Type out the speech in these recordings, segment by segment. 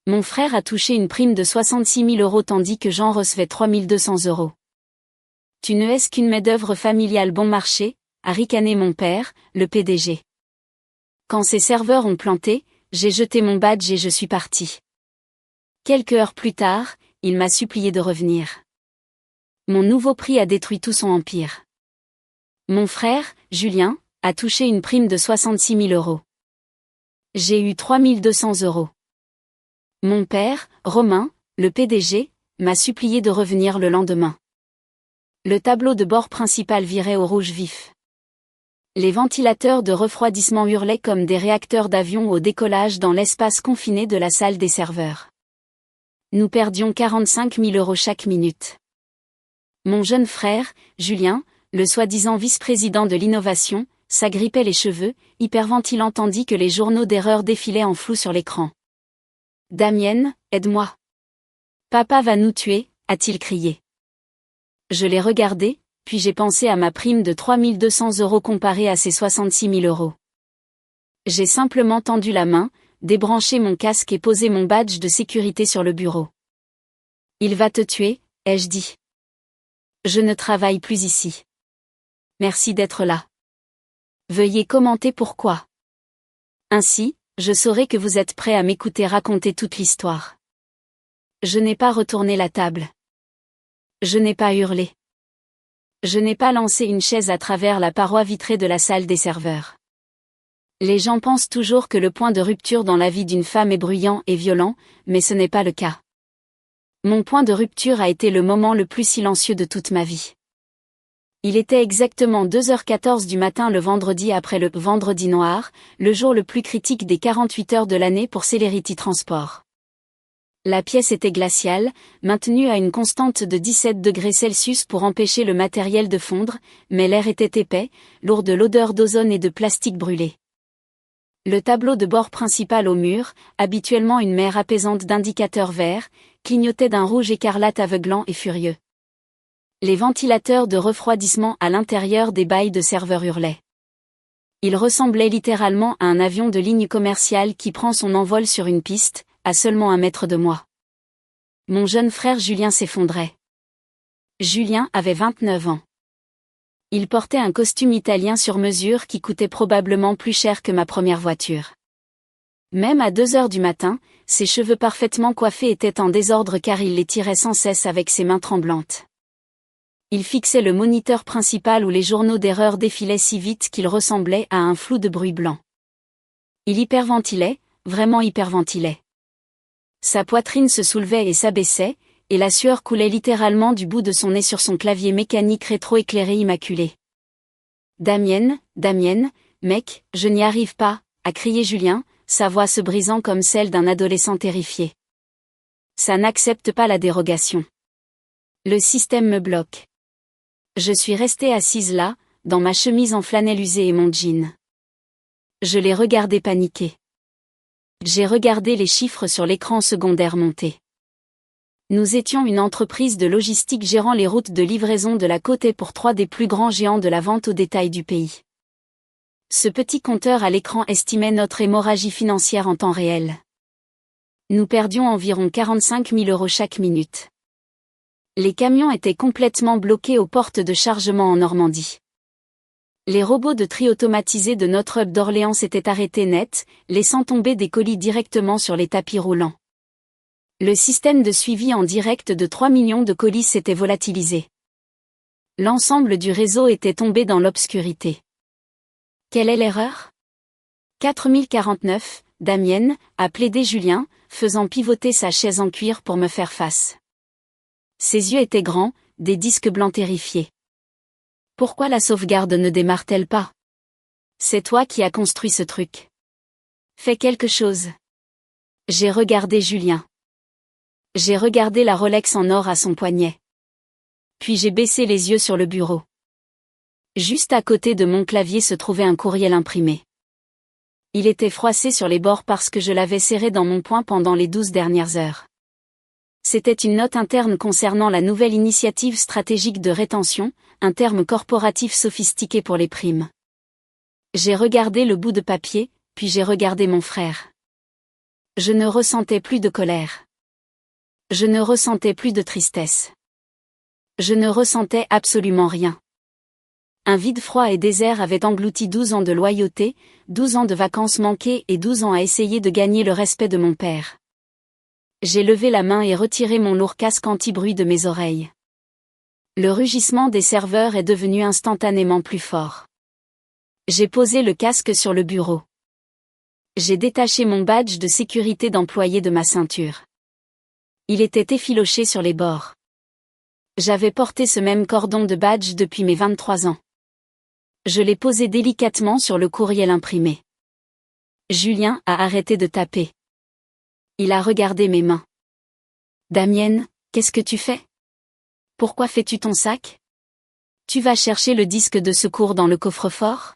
Mon frère a touché une prime de 66 000 € tandis que Jean recevait 3 200 €. Tu ne es qu'une main-d'œuvre familiale bon marché, a ricané mon père, le PDG. Quand ces serveurs ont planté, j'ai jeté mon badge et je suis parti. Quelques heures plus tard, il m'a supplié de revenir. Mon nouveau prix a détruit tout son empire. Mon frère, Julien, a touché une prime de 66 000 €. J'ai eu 3 200 €. Mon père, Romain, le PDG, m'a supplié de revenir le lendemain. Le tableau de bord principal virait au rouge vif. Les ventilateurs de refroidissement hurlaient comme des réacteurs d'avion au décollage dans l'espace confiné de la salle des serveurs. Nous perdions 45 000 € chaque minute. Mon jeune frère, Julien, le soi-disant vice-président de l'innovation, s'agrippait les cheveux, hyperventilant tandis que les journaux d'erreur défilaient en flou sur l'écran. « Damienne, aide-moi. Papa va nous tuer », a-t-il crié. Je l'ai regardé, puis j'ai pensé à ma prime de 3 200 € comparée à ses 66 000 €. J'ai simplement tendu la main, débranché mon casque et posé mon badge de sécurité sur le bureau. « Il va te tuer », ai-je dit. « Je ne travaille plus ici. Merci d'être là. Veuillez commenter pourquoi. Ainsi, je saurai que vous êtes prêt à m'écouter raconter toute l'histoire. » Je n'ai pas retourné la table. Je n'ai pas hurlé. Je n'ai pas lancé une chaise à travers la paroi vitrée de la salle des serveurs. Les gens pensent toujours que le point de rupture dans la vie d'une femme est bruyant et violent, mais ce n'est pas le cas. Mon point de rupture a été le moment le plus silencieux de toute ma vie. Il était exactement 2h14 du matin le vendredi après le « vendredi noir », le jour le plus critique des 48 heures de l'année pour Celerity Transport. La pièce était glaciale, maintenue à une constante de 17 degrés Celsius pour empêcher le matériel de fondre, mais l'air était épais, lourd de l'odeur d'ozone et de plastique brûlé. Le tableau de bord principal au mur, habituellement une mer apaisante d'indicateurs verts, clignotait d'un rouge écarlate aveuglant et furieux. Les ventilateurs de refroidissement à l'intérieur des bails de serveurs hurlaient. Il ressemblait littéralement à un avion de ligne commerciale qui prend son envol sur une piste, à seulement 1 mètre de moi. Mon jeune frère Julien s'effondrait. Julien avait 29 ans. Il portait un costume italien sur mesure qui coûtait probablement plus cher que ma première voiture. Même à 2 heures du matin, ses cheveux parfaitement coiffés étaient en désordre car il les tirait sans cesse avec ses mains tremblantes. Il fixait le moniteur principal où les journaux d'erreur défilaient si vite qu'il ressemblait à un flou de bruit blanc. Il hyperventilait, vraiment hyperventilait. Sa poitrine se soulevait et s'abaissait, et la sueur coulait littéralement du bout de son nez sur son clavier mécanique rétro-éclairé immaculé. « Damienne, Damienne, mec, je n'y arrive pas », a crié Julien, sa voix se brisant comme celle d'un adolescent terrifié. Ça n'accepte pas la dérogation. Le système me bloque. Je suis restée assise là, dans ma chemise en flanelle usée et mon jean. Je l'ai regardé paniquer. J'ai regardé les chiffres sur l'écran secondaire monter. Nous étions une entreprise de logistique gérant les routes de livraison de la côte pour 3 des plus grands géants de la vente au détail du pays. Ce petit compteur à l'écran estimait notre hémorragie financière en temps réel. Nous perdions environ 45 000 € chaque minute. Les camions étaient complètement bloqués aux portes de chargement en Normandie. Les robots de tri automatisés de notre hub d'Orléans s'étaient arrêtés net, laissant tomber des colis directement sur les tapis roulants. Le système de suivi en direct de 3 millions de colis s'était volatilisé. L'ensemble du réseau était tombé dans l'obscurité. Quelle est l'erreur ? 4049, Damienne, a plaidé Julien, faisant pivoter sa chaise en cuir pour me faire face. Ses yeux étaient grands, des disques blancs terrifiés. Pourquoi la sauvegarde ne démarre-t-elle pas ? C'est toi qui as construit ce truc. Fais quelque chose. J'ai regardé Julien. J'ai regardé la Rolex en or à son poignet. Puis j'ai baissé les yeux sur le bureau. Juste à côté de mon clavier se trouvait un courriel imprimé. Il était froissé sur les bords parce que je l'avais serré dans mon poing pendant les 12 dernières heures. C'était une note interne concernant la nouvelle initiative stratégique de rétention, un terme corporatif sophistiqué pour les primes. J'ai regardé le bout de papier, puis j'ai regardé mon frère. Je ne ressentais plus de colère. Je ne ressentais plus de tristesse. Je ne ressentais absolument rien. Un vide froid et désert avait englouti 12 ans de loyauté, 12 ans de vacances manquées et 12 ans à essayer de gagner le respect de mon père. J'ai levé la main et retiré mon lourd casque anti-bruit de mes oreilles. Le rugissement des serveurs est devenu instantanément plus fort. J'ai posé le casque sur le bureau. J'ai détaché mon badge de sécurité d'employé de ma ceinture. Il était effiloché sur les bords. J'avais porté ce même cordon de badge depuis mes 23 ans. Je l'ai posé délicatement sur le courriel imprimé. Julien a arrêté de taper. Il a regardé mes mains. Damienne, qu'est-ce que tu fais? Pourquoi fais-tu ton sac? Tu vas chercher le disque de secours dans le coffre-fort?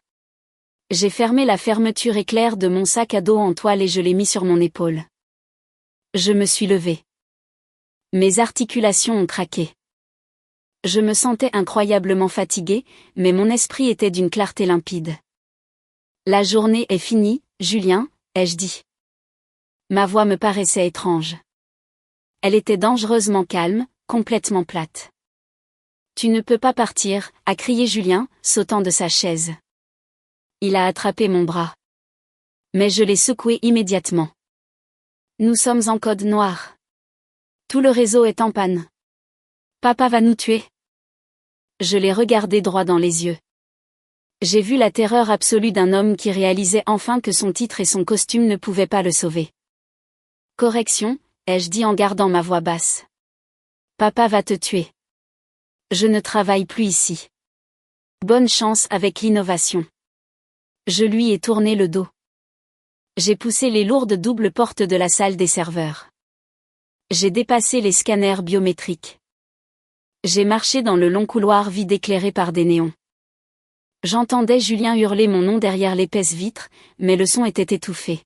J'ai fermé la fermeture éclair de mon sac à dos en toile et je l'ai mis sur mon épaule. Je me suis levée. Mes articulations ont craqué. Je me sentais incroyablement fatiguée, mais mon esprit était d'une clarté limpide. La journée est finie, Julien, ai-je dit. Ma voix me paraissait étrange. Elle était dangereusement calme, complètement plate. Tu ne peux pas partir, a crié Julien, sautant de sa chaise. Il a attrapé mon bras. Mais je l'ai secoué immédiatement. Nous sommes en code noir. Tout le réseau est en panne. Papa va nous tuer. Je l'ai regardé droit dans les yeux. J'ai vu la terreur absolue d'un homme qui réalisait enfin que son titre et son costume ne pouvaient pas le sauver. Correction, ai-je dit en gardant ma voix basse. Papa va te tuer. Je ne travaille plus ici. Bonne chance avec l'innovation. Je lui ai tourné le dos. J'ai poussé les lourdes doubles portes de la salle des serveurs. J'ai dépassé les scanners biométriques. J'ai marché dans le long couloir vide éclairé par des néons. J'entendais Julien hurler mon nom derrière l'épaisse vitre, mais le son était étouffé.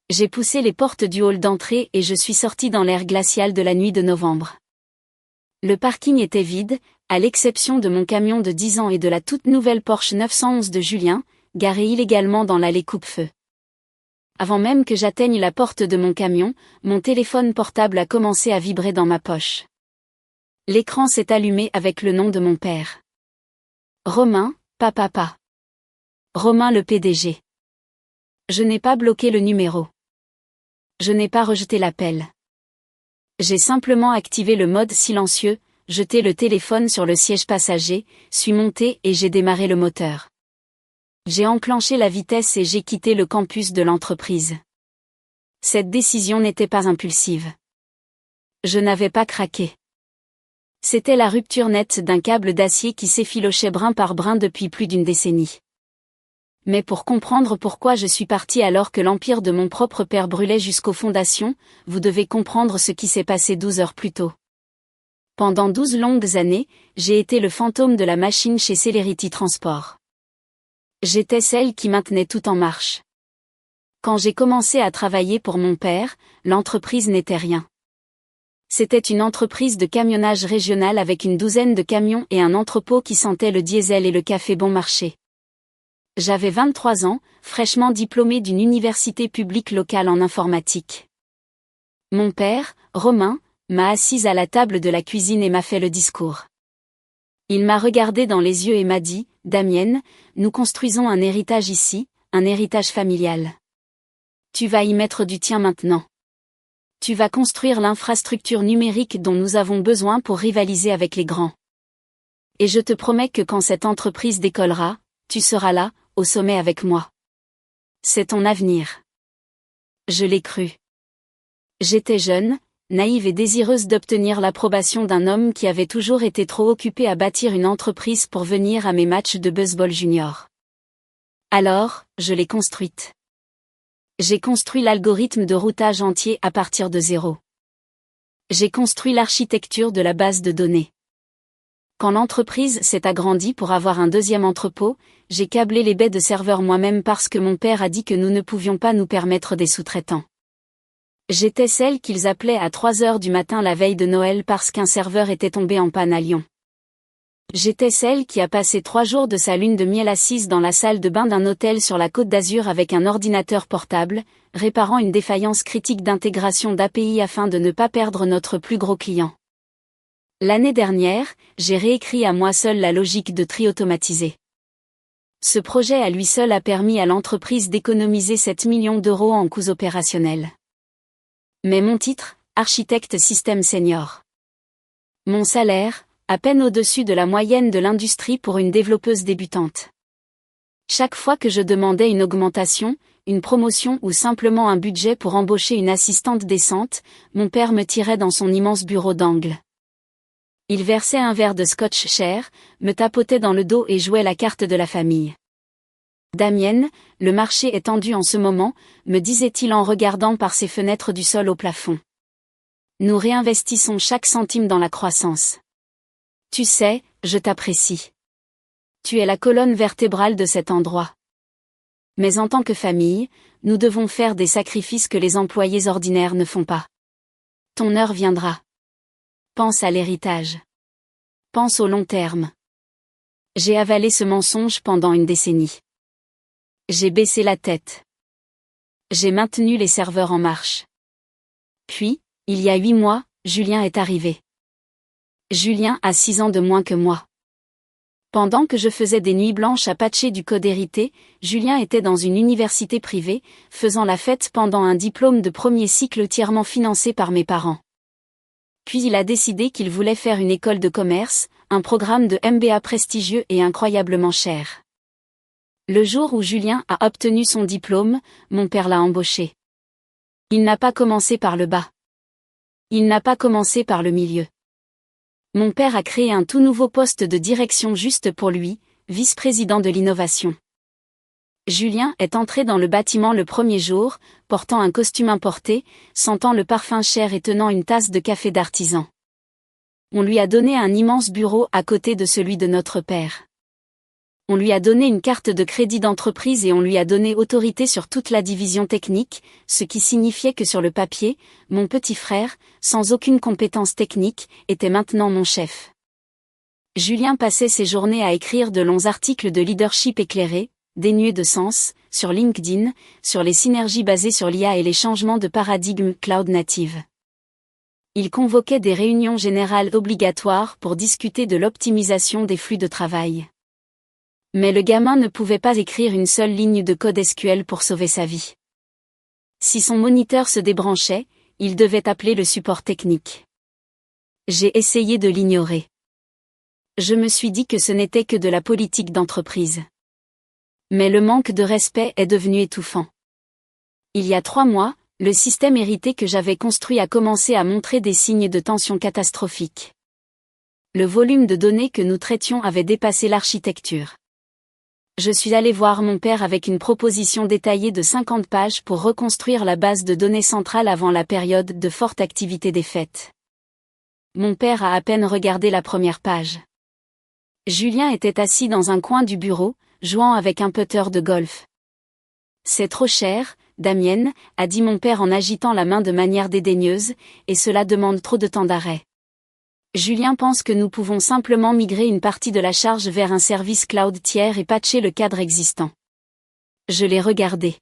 J'ai poussé les portes du hall d'entrée et je suis sorti dans l'air glacial de la nuit de novembre. Le parking était vide, à l'exception de mon camion de 10 ans et de la toute nouvelle Porsche 911 de Julien, garée illégalement dans l'allée coupe-feu. Avant même que j'atteigne la porte de mon camion, mon téléphone portable a commencé à vibrer dans ma poche. L'écran s'est allumé avec le nom de mon père. Romain, papa. Romain le PDG. Je n'ai pas bloqué le numéro. Je n'ai pas rejeté l'appel. J'ai simplement activé le mode silencieux, jeté le téléphone sur le siège passager, suis monté et j'ai démarré le moteur. J'ai enclenché la vitesse et j'ai quitté le campus de l'entreprise. Cette décision n'était pas impulsive. Je n'avais pas craqué. C'était la rupture nette d'un câble d'acier qui s'effilochait brin par brin depuis plus d'une décennie. Mais pour comprendre pourquoi je suis parti alors que l'empire de mon propre père brûlait jusqu'aux fondations, vous devez comprendre ce qui s'est passé 12 heures plus tôt. Pendant 12 longues années, j'ai été le fantôme de la machine chez Celerity Transport. J'étais celle qui maintenait tout en marche. Quand j'ai commencé à travailler pour mon père, l'entreprise n'était rien. C'était une entreprise de camionnage régional avec une douzaine de camions et un entrepôt qui sentait le diesel et le café bon marché. J'avais 23 ans, fraîchement diplômé d'une université publique locale en informatique. Mon père, Romain, m'a assise à la table de la cuisine et m'a fait le discours. Il m'a regardé dans les yeux et m'a dit, « Damienne, nous construisons un héritage ici, un héritage familial. Tu vas y mettre du tien maintenant. Tu vas construire l'infrastructure numérique dont nous avons besoin pour rivaliser avec les grands. Et je te promets que quand cette entreprise décollera, tu seras là, au sommet avec moi. C'est ton avenir. » Je l'ai cru. J'étais jeune, naïve et désireuse d'obtenir l'approbation d'un homme qui avait toujours été trop occupé à bâtir une entreprise pour venir à mes matchs de baseball junior. Alors, je l'ai construite. J'ai construit l'algorithme de routage entier à partir de zéro. J'ai construit l'architecture de la base de données. Quand l'entreprise s'est agrandie pour avoir un deuxième entrepôt, j'ai câblé les baies de serveurs moi-même parce que mon père a dit que nous ne pouvions pas nous permettre des sous-traitants. J'étais celle qu'ils appelaient à 3 heures du matin la veille de Noël parce qu'un serveur était tombé en panne à Lyon. J'étais celle qui a passé 3 jours de sa lune de miel assise dans la salle de bain d'un hôtel sur la Côte d'Azur avec un ordinateur portable, réparant une défaillance critique d'intégration d'API afin de ne pas perdre notre plus gros client. L'année dernière, j'ai réécrit à moi seule la logique de tri automatisé. Ce projet à lui seul a permis à l'entreprise d'économiser 7 millions d'euros en coûts opérationnels. Mais mon titre, architecte système senior. Mon salaire, à peine au-dessus de la moyenne de l'industrie pour une développeuse débutante. Chaque fois que je demandais une augmentation, une promotion ou simplement un budget pour embaucher une assistante décente, mon père me tirait dans son immense bureau d'angle. Il versait un verre de scotch cher, me tapotait dans le dos et jouait la carte de la famille. Damienne, le marché est tendu en ce moment, me disait-il en regardant par ses fenêtres du sol au plafond. Nous réinvestissons chaque centime dans la croissance. Tu sais, je t'apprécie. Tu es la colonne vertébrale de cet endroit. Mais en tant que famille, nous devons faire des sacrifices que les employés ordinaires ne font pas. Ton heure viendra. Pense à l'héritage. Pense au long terme. J'ai avalé ce mensonge pendant une décennie. J'ai baissé la tête. J'ai maintenu les serveurs en marche. Puis, il y a 8 mois, Julien est arrivé. Julien a 6 ans de moins que moi. Pendant que je faisais des nuits blanches à patcher du code hérité, Julien était dans une université privée, faisant la fête pendant un diplôme de premier cycle entièrement financé par mes parents. Puis il a décidé qu'il voulait faire une école de commerce, un programme de MBA prestigieux et incroyablement cher. Le jour où Julien a obtenu son diplôme, mon père l'a embauché. Il n'a pas commencé par le bas. Il n'a pas commencé par le milieu. Mon père a créé un tout nouveau poste de direction juste pour lui, vice-président de l'innovation. Julien est entré dans le bâtiment le premier jour, portant un costume importé, sentant le parfum cher et tenant une tasse de café d'artisan. On lui a donné un immense bureau à côté de celui de notre père. On lui a donné une carte de crédit d'entreprise et on lui a donné autorité sur toute la division technique, ce qui signifiait que sur le papier, mon petit frère, sans aucune compétence technique, était maintenant mon chef. Julien passait ses journées à écrire de longs articles de leadership éclairés, dénués de sens, sur LinkedIn, sur les synergies basées sur l'IA et les changements de paradigme cloud native. Il convoquait des réunions générales obligatoires pour discuter de l'optimisation des flux de travail. Mais le gamin ne pouvait pas écrire une seule ligne de code SQL pour sauver sa vie. Si son moniteur se débranchait, il devait appeler le support technique. J'ai essayé de l'ignorer. Je me suis dit que ce n'était que de la politique d'entreprise. Mais le manque de respect est devenu étouffant. Il y a 3 mois, le système hérité que j'avais construit a commencé à montrer des signes de tension catastrophique. Le volume de données que nous traitions avait dépassé l'architecture. Je suis allé voir mon père avec une proposition détaillée de 50 pages pour reconstruire la base de données centrale avant la période de forte activité des fêtes. Mon père a à peine regardé la première page. Julien était assis dans un coin du bureau, jouant avec un putter de golf. C'est trop cher, Damienne, a dit mon père en agitant la main de manière dédaigneuse, et cela demande trop de temps d'arrêt. Julien pense que nous pouvons simplement migrer une partie de la charge vers un service cloud tiers et patcher le cadre existant. Je l'ai regardé.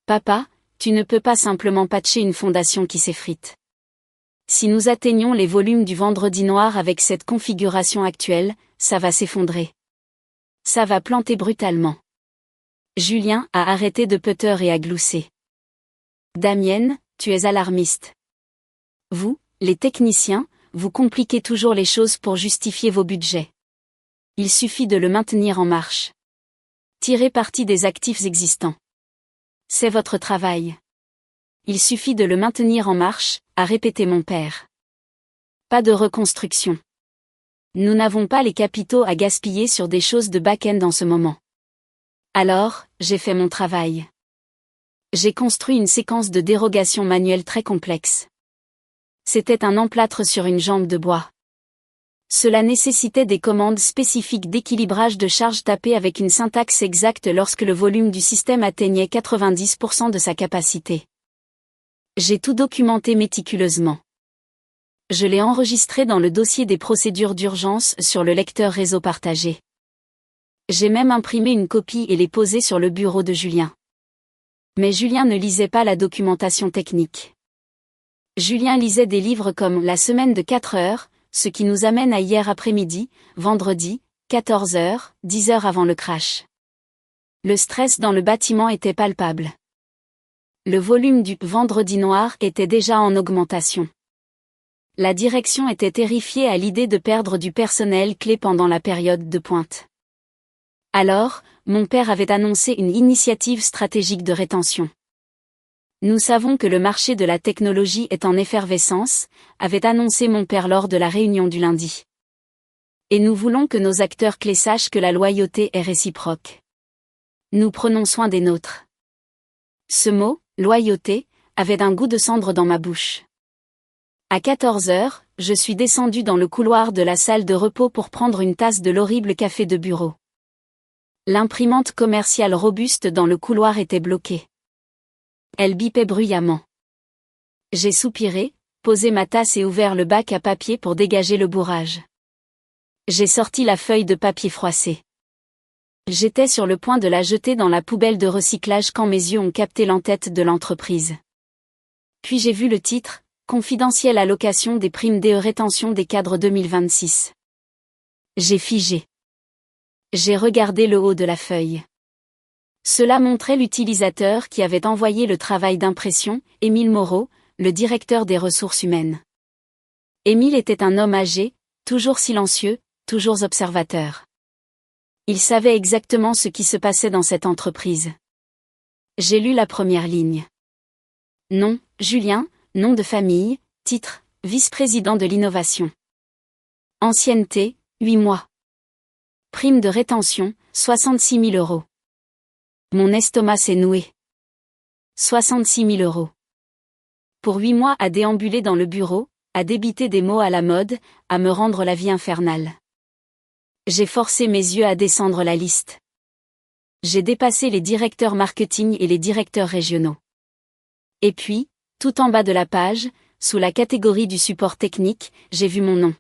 Papa, tu ne peux pas simplement patcher une fondation qui s'effrite. Si nous atteignons les volumes du vendredi noir avec cette configuration actuelle, ça va s'effondrer. Ça va planter brutalement. Julien a arrêté de putter et a gloussé. Damienne, tu es alarmiste. Vous, les techniciens, vous compliquez toujours les choses pour justifier vos budgets. Il suffit de le maintenir en marche. Tirez parti des actifs existants. C'est votre travail. Il suffit de le maintenir en marche, a répété mon père. Pas de reconstruction. Nous n'avons pas les capitaux à gaspiller sur des choses de back-end en ce moment. Alors, j'ai fait mon travail. J'ai construit une séquence de dérogations manuelles très complexe. C'était un emplâtre sur une jambe de bois. Cela nécessitait des commandes spécifiques d'équilibrage de charge tapées avec une syntaxe exacte lorsque le volume du système atteignait 90% de sa capacité. J'ai tout documenté méticuleusement. Je l'ai enregistré dans le dossier des procédures d'urgence sur le lecteur réseau partagé. J'ai même imprimé une copie et l'ai posée sur le bureau de Julien. Mais Julien ne lisait pas la documentation technique. Julien lisait des livres comme La semaine de 4 heures, ce qui nous amène à hier après-midi, vendredi, 14 heures, 10 heures avant le crash. Le stress dans le bâtiment était palpable. Le volume du Vendredi noir était déjà en augmentation. La direction était terrifiée à l'idée de perdre du personnel clé pendant la période de pointe. Alors, mon père avait annoncé une initiative stratégique de rétention. Nous savons que le marché de la technologie est en effervescence, avait annoncé mon père lors de la réunion du lundi. Et nous voulons que nos acteurs clés sachent que la loyauté est réciproque. Nous prenons soin des nôtres. Ce mot, loyauté, avait un goût de cendre dans ma bouche. À 14 heures, je suis descendu dans le couloir de la salle de repos pour prendre une tasse de l'horrible café de bureau. L'imprimante commerciale robuste dans le couloir était bloquée. Elle bipait bruyamment. J'ai soupiré, posé ma tasse et ouvert le bac à papier pour dégager le bourrage. J'ai sorti la feuille de papier froissée. J'étais sur le point de la jeter dans la poubelle de recyclage quand mes yeux ont capté l'entête de l'entreprise. Puis j'ai vu le titre, Confidentielle allocation des primes DE rétention des cadres 2026. J'ai figé. J'ai regardé le haut de la feuille. Cela montrait l'utilisateur qui avait envoyé le travail d'impression, Émile Moreau, le directeur des ressources humaines. Émile était un homme âgé, toujours silencieux, toujours observateur. Il savait exactement ce qui se passait dans cette entreprise. J'ai lu la première ligne. Nom, Julien, nom de famille, titre, vice-président de l'innovation. Ancienneté, 8 mois. Prime de rétention, 66 000 euros. Mon estomac s'est noué. 66 000 euros. Pour 8 mois à déambuler dans le bureau, à débiter des mots à la mode, à me rendre la vie infernale. J'ai forcé mes yeux à descendre la liste. J'ai dépassé les directeurs marketing et les directeurs régionaux. Et puis, tout en bas de la page, sous la catégorie du support technique, j'ai vu mon nom.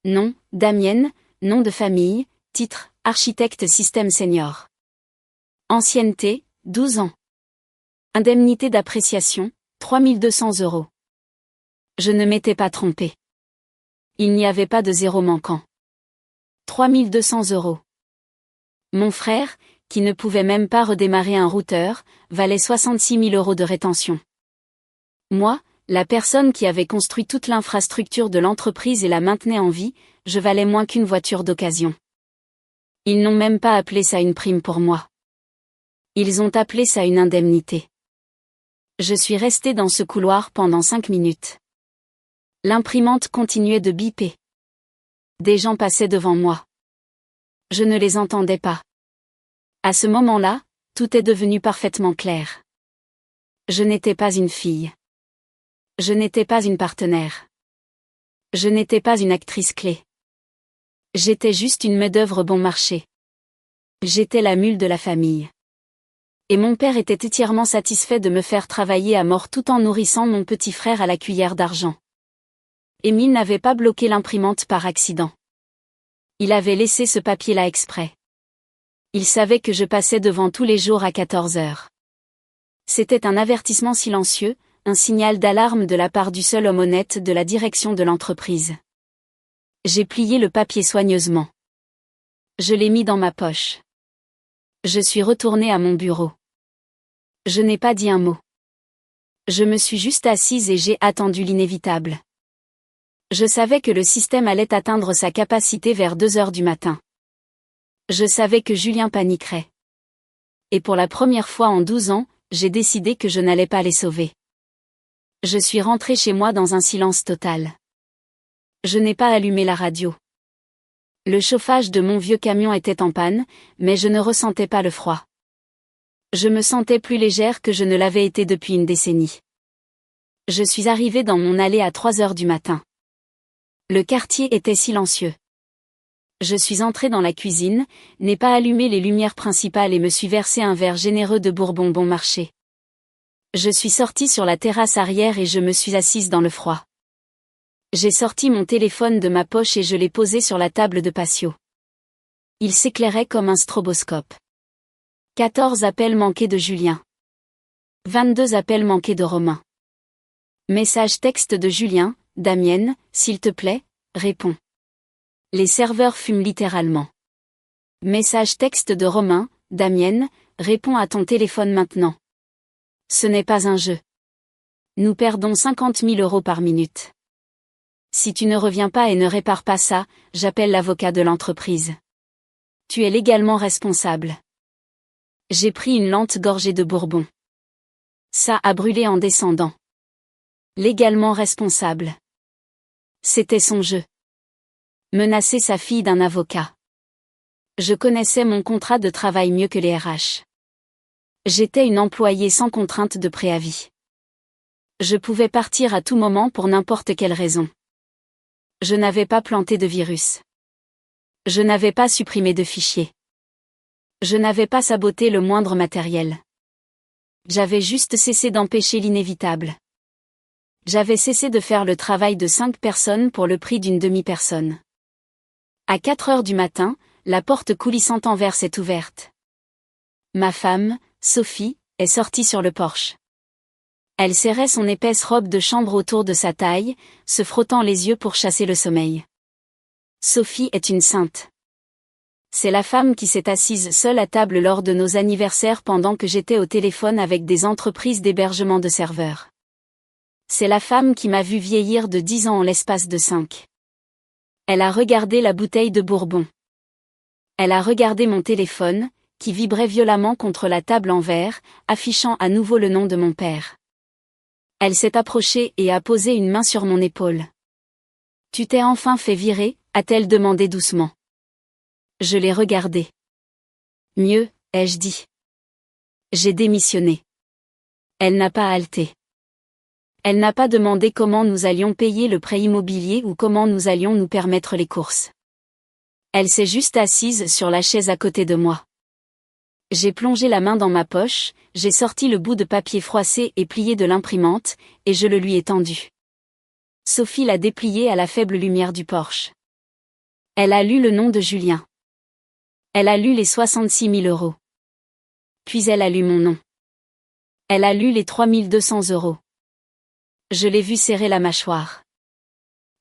Nom, Damienne, nom de famille, titre, architecte système senior. Ancienneté, 12 ans. Indemnité d'appréciation, 3 200 euros. Je ne m'étais pas trompé. Il n'y avait pas de zéro manquant. 3 200 euros. Mon frère, qui ne pouvait même pas redémarrer un routeur, valait 66 000 euros de rétention. Moi, la personne qui avait construit toute l'infrastructure de l'entreprise et la maintenait en vie, je valais moins qu'une voiture d'occasion. Ils n'ont même pas appelé ça une prime pour moi. Ils ont appelé ça une indemnité. Je suis resté dans ce couloir pendant 5 minutes. L'imprimante continuait de biper. Des gens passaient devant moi. Je ne les entendais pas. À ce moment-là, tout est devenu parfaitement clair. Je n'étais pas une fille. Je n'étais pas une partenaire. Je n'étais pas une actrice clé. J'étais juste une main-d'œuvre bon marché. J'étais la mule de la famille. Et mon père était entièrement satisfait de me faire travailler à mort tout en nourrissant mon petit frère à la cuillère d'argent. Émile n'avait pas bloqué l'imprimante par accident. Il avait laissé ce papier-là exprès. Il savait que je passais devant tous les jours à 14 heures. C'était un avertissement silencieux, un signal d'alarme de la part du seul homme honnête de la direction de l'entreprise. J'ai plié le papier soigneusement. Je l'ai mis dans ma poche. Je suis retourné à mon bureau. Je n'ai pas dit un mot. Je me suis juste assise et j'ai attendu l'inévitable. Je savais que le système allait atteindre sa capacité vers 2 heures du matin. Je savais que Julien paniquerait. Et pour la première fois en 12 ans, j'ai décidé que je n'allais pas les sauver. Je suis rentré chez moi dans un silence total. Je n'ai pas allumé la radio. Le chauffage de mon vieux camion était en panne, mais je ne ressentais pas le froid. Je me sentais plus légère que je ne l'avais été depuis une décennie. Je suis arrivé dans mon allée à 3 heures du matin. Le quartier était silencieux. Je suis entré dans la cuisine, n'ai pas allumé les lumières principales et me suis versé un verre généreux de bourbon bon marché. Je suis sorti sur la terrasse arrière et je me suis assise dans le froid. J'ai sorti mon téléphone de ma poche et je l'ai posé sur la table de patio. Il s'éclairait comme un stroboscope. 14 appels manqués de Julien. 22 appels manqués de Romain. Message texte de Julien: Damienne, s'il te plaît, réponds. Les serveurs fument littéralement. Message texte de Romain: Damienne, réponds à ton téléphone maintenant. Ce n'est pas un jeu. Nous perdons 50 000 € par minute. Si tu ne reviens pas et ne répares pas ça, j'appelle l'avocat de l'entreprise. Tu es légalement responsable. J'ai pris une lente gorgée de bourbon. Ça a brûlé en descendant. Légalement responsable. C'était son jeu. Menacer sa fille d'un avocat. Je connaissais mon contrat de travail mieux que les RH. J'étais une employée sans contrainte de préavis. Je pouvais partir à tout moment pour n'importe quelle raison. Je n'avais pas planté de virus. Je n'avais pas supprimé de fichiers. Je n'avais pas saboté le moindre matériel. J'avais juste cessé d'empêcher l'inévitable. J'avais cessé de faire le travail de 5 personnes pour le prix d'une demi-personne. À 4 heures du matin, la porte coulissante en verre s'est ouverte. Ma femme, Sophie, est sortie sur le porche. Elle serrait son épaisse robe de chambre autour de sa taille, se frottant les yeux pour chasser le sommeil. Sophie est une sainte. C'est la femme qui s'est assise seule à table lors de nos anniversaires pendant que j'étais au téléphone avec des entreprises d'hébergement de serveurs. C'est la femme qui m'a vu vieillir de 10 ans en l'espace de 5. Elle a regardé la bouteille de bourbon. Elle a regardé mon téléphone, qui vibrait violemment contre la table en verre, affichant à nouveau le nom de mon père. Elle s'est approchée et a posé une main sur mon épaule. « Tu t'es enfin fait virer ?» a-t-elle demandé doucement. Je l'ai regardée. « Mieux, ai-je dit. J'ai démissionné. » Elle n'a pas halté. Elle n'a pas demandé comment nous allions payer le prêt immobilier ou comment nous allions nous permettre les courses. Elle s'est juste assise sur la chaise à côté de moi. J'ai plongé la main dans ma poche, j'ai sorti le bout de papier froissé et plié de l'imprimante, et je le lui ai tendu. Sophie l'a déplié à la faible lumière du porche. Elle a lu le nom de Julien. Elle a lu les 66 000 €. Puis elle a lu mon nom. Elle a lu les 3 200 €. Je l'ai vue serrer la mâchoire.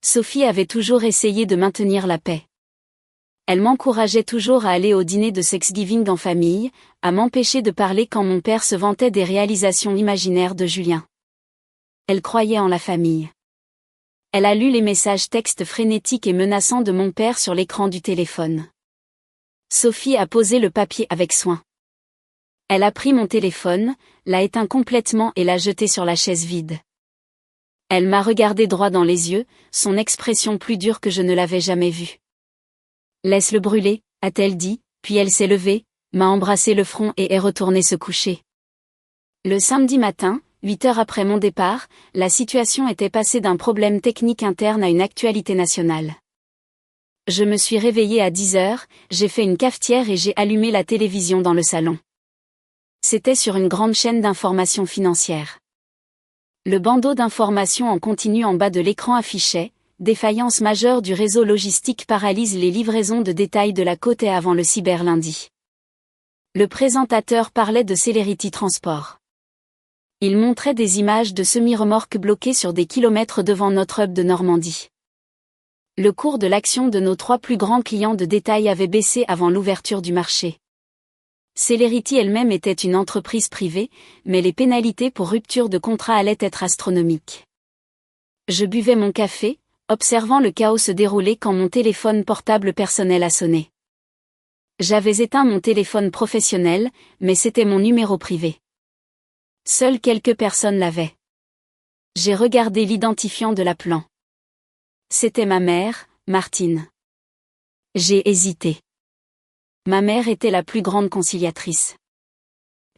Sophie avait toujours essayé de maintenir la paix. Elle m'encourageait toujours à aller au dîner de Thanksgiving en famille, à m'empêcher de parler quand mon père se vantait des réalisations imaginaires de Julien. Elle croyait en la famille. Elle a lu les messages textes frénétiques et menaçants de mon père sur l'écran du téléphone. Sophie a posé le papier avec soin. Elle a pris mon téléphone, l'a éteint complètement et l'a jeté sur la chaise vide. Elle m'a regardé droit dans les yeux, son expression plus dure que je ne l'avais jamais vue. « Laisse-le brûler », a-t-elle dit, puis elle s'est levée, m'a embrassé le front et est retournée se coucher. Le samedi matin, 8 heures après mon départ, la situation était passée d'un problème technique interne à une actualité nationale. Je me suis réveillée à 10 heures, j'ai fait une cafetière et j'ai allumé la télévision dans le salon. C'était sur une grande chaîne d'information financière. Le bandeau d'information en continu en bas de l'écran affichait « Défaillance majeure du réseau logistique paralyse les livraisons de détail de la côte avant le cyber lundi ». Le présentateur parlait de Celerity Transport. Il montrait des images de semi-remorques bloquées sur des kilomètres devant notre hub de Normandie. Le cours de l'action de nos 3 plus grands clients de détail avait baissé avant l'ouverture du marché. Celerity elle-même était une entreprise privée, mais les pénalités pour rupture de contrat allaient être astronomiques. Je buvais mon café, observant le chaos se dérouler quand mon téléphone portable personnel a sonné. J'avais éteint mon téléphone professionnel, mais c'était mon numéro privé. Seules quelques personnes l'avaient. J'ai regardé l'identifiant de l'appelant. C'était ma mère, Martine. J'ai hésité. Ma mère était la plus grande conciliatrice.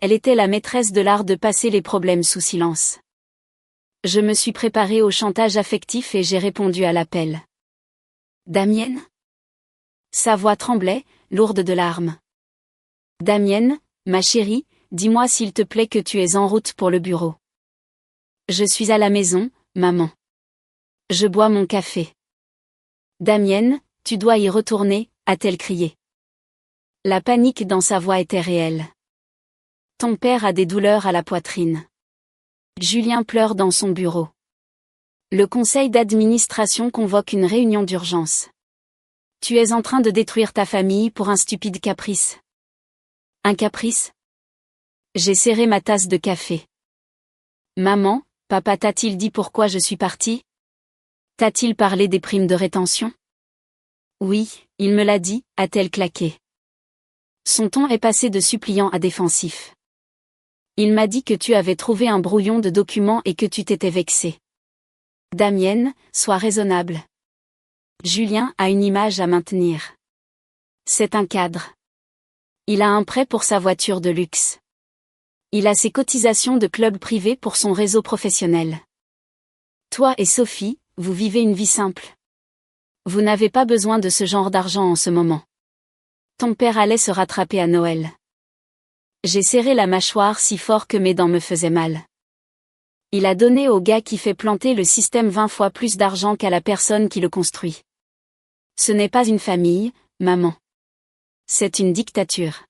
Elle était la maîtresse de l'art de passer les problèmes sous silence. Je me suis préparée au chantage affectif et j'ai répondu à l'appel. Damienne ? Sa voix tremblait, lourde de larmes. Damienne, ma chérie, dis-moi s'il te plaît que tu es en route pour le bureau. Je suis à la maison, maman. Je bois mon café. Damienne, tu dois y retourner, a-t-elle crié. La panique dans sa voix était réelle. Ton père a des douleurs à la poitrine. Julien pleure dans son bureau. Le conseil d'administration convoque une réunion d'urgence. Tu es en train de détruire ta famille pour un stupide caprice. Un caprice? J'ai serré ma tasse de café. Maman, papa t'a-t-il dit pourquoi je suis partie? T'a-t-il parlé des primes de rétention? Oui, il me l'a dit, a-t-elle claqué. Son ton est passé de suppliant à défensif. Il m'a dit que tu avais trouvé un brouillon de documents et que tu t'étais vexée. Damienne, sois raisonnable. Julien a une image à maintenir. C'est un cadre. Il a un prêt pour sa voiture de luxe. Il a ses cotisations de club privé pour son réseau professionnel. Toi et Sophie, vous vivez une vie simple. Vous n'avez pas besoin de ce genre d'argent en ce moment. Ton père allait se rattraper à Noël. J'ai serré la mâchoire si fort que mes dents me faisaient mal. Il a donné au gars qui fait planter le système 20 fois plus d'argent qu'à la personne qui le construit. Ce n'est pas une famille, maman. C'est une dictature.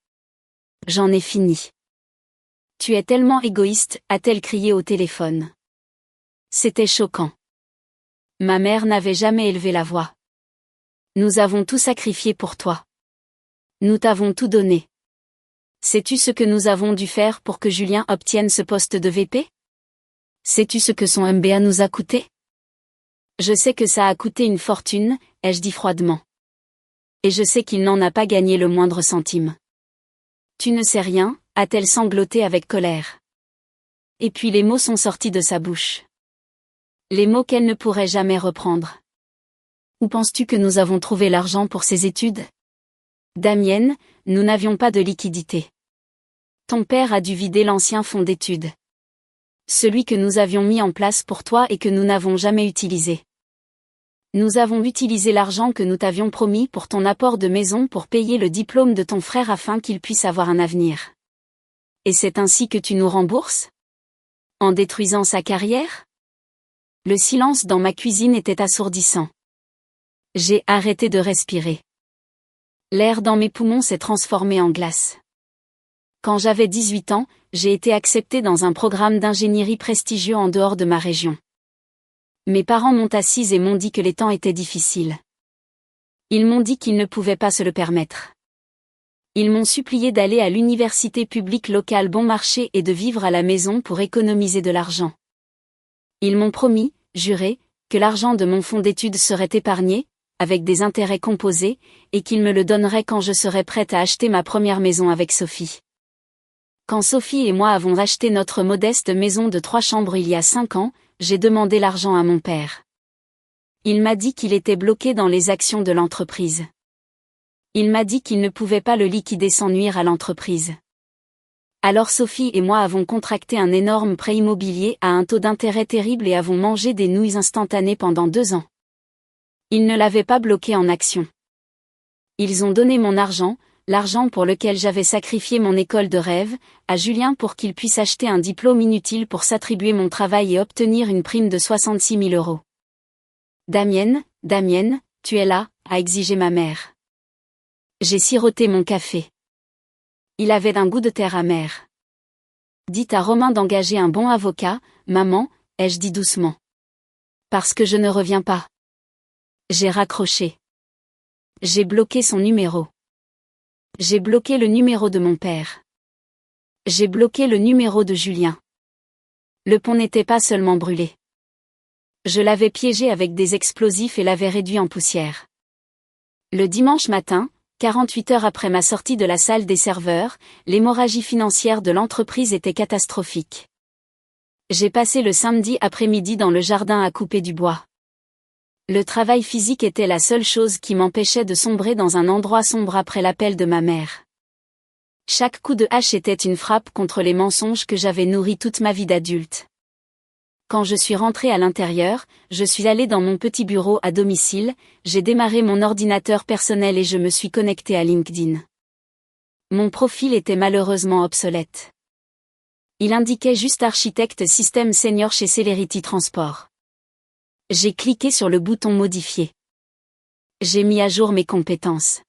J'en ai fini. Tu es tellement égoïste, a-t-elle crié au téléphone. C'était choquant. Ma mère n'avait jamais élevé la voix. Nous avons tout sacrifié pour toi. Nous t'avons tout donné. Sais-tu ce que nous avons dû faire pour que Julien obtienne ce poste de VP? Sais-tu ce que son MBA nous a coûté? Je sais que ça a coûté une fortune, ai-je dit froidement. Et je sais qu'il n'en a pas gagné le moindre centime. Tu ne sais rien, a-t-elle sangloté avec colère. Et puis les mots sont sortis de sa bouche. Les mots qu'elle ne pourrait jamais reprendre. Où penses-tu que nous avons trouvé l'argent pour ces études? Damienne, nous n'avions pas de liquidité. Ton père a dû vider l'ancien fonds d'études. Celui que nous avions mis en place pour toi et que nous n'avons jamais utilisé. Nous avons utilisé l'argent que nous t'avions promis pour ton apport de maison pour payer le diplôme de ton frère afin qu'il puisse avoir un avenir. Et c'est ainsi que tu nous rembourses? En détruisant sa carrière? Le silence dans ma cuisine était assourdissant. J'ai arrêté de respirer. L'air dans mes poumons s'est transformé en glace. Quand j'avais 18 ans, j'ai été acceptée dans un programme d'ingénierie prestigieux en dehors de ma région. Mes parents m'ont assise et m'ont dit que les temps étaient difficiles. Ils m'ont dit qu'ils ne pouvaient pas se le permettre. Ils m'ont supplié d'aller à l'université publique locale bon marché et de vivre à la maison pour économiser de l'argent. Ils m'ont promis, juré, que l'argent de mon fonds d'études serait épargné, avec des intérêts composés, et qu'ils me le donneraient quand je serais prête à acheter ma première maison avec Sophie. Quand Sophie et moi avons acheté notre modeste maison de 3 chambres il y a 5 ans, j'ai demandé l'argent à mon père. Il m'a dit qu'il était bloqué dans les actions de l'entreprise. Il m'a dit qu'il ne pouvait pas le liquider sans nuire à l'entreprise. Alors Sophie et moi avons contracté un énorme prêt immobilier à un taux d'intérêt terrible et avons mangé des nouilles instantanées pendant 2 ans. Ils ne l'avaient pas bloqué en action. Ils ont donné mon argent, l'argent pour lequel j'avais sacrifié mon école de rêve, à Julien pour qu'il puisse acheter un diplôme inutile pour s'attribuer mon travail et obtenir une prime de 66 000 €. Damienne, tu es là, a exigé ma mère. J'ai siroté mon café. Il avait un goût de terre amère. Dites à Romain d'engager un bon avocat, maman, ai-je dit doucement. Parce que je ne reviens pas. J'ai raccroché. J'ai bloqué son numéro. J'ai bloqué le numéro de mon père. J'ai bloqué le numéro de Julien. Le pont n'était pas seulement brûlé. Je l'avais piégé avec des explosifs et l'avais réduit en poussière. Le dimanche matin, 48 heures après ma sortie de la salle des serveurs, l'hémorragie financière de l'entreprise était catastrophique. J'ai passé le samedi après-midi dans le jardin à couper du bois. Le travail physique était la seule chose qui m'empêchait de sombrer dans un endroit sombre après l'appel de ma mère. Chaque coup de hache était une frappe contre les mensonges que j'avais nourris toute ma vie d'adulte. Quand je suis rentrée à l'intérieur, je suis allée dans mon petit bureau à domicile, j'ai démarré mon ordinateur personnel et je me suis connectée à LinkedIn. Mon profil était malheureusement obsolète. Il indiquait juste architecte système senior chez Celerity Transport. J'ai cliqué sur le bouton modifier. J'ai mis à jour mes compétences.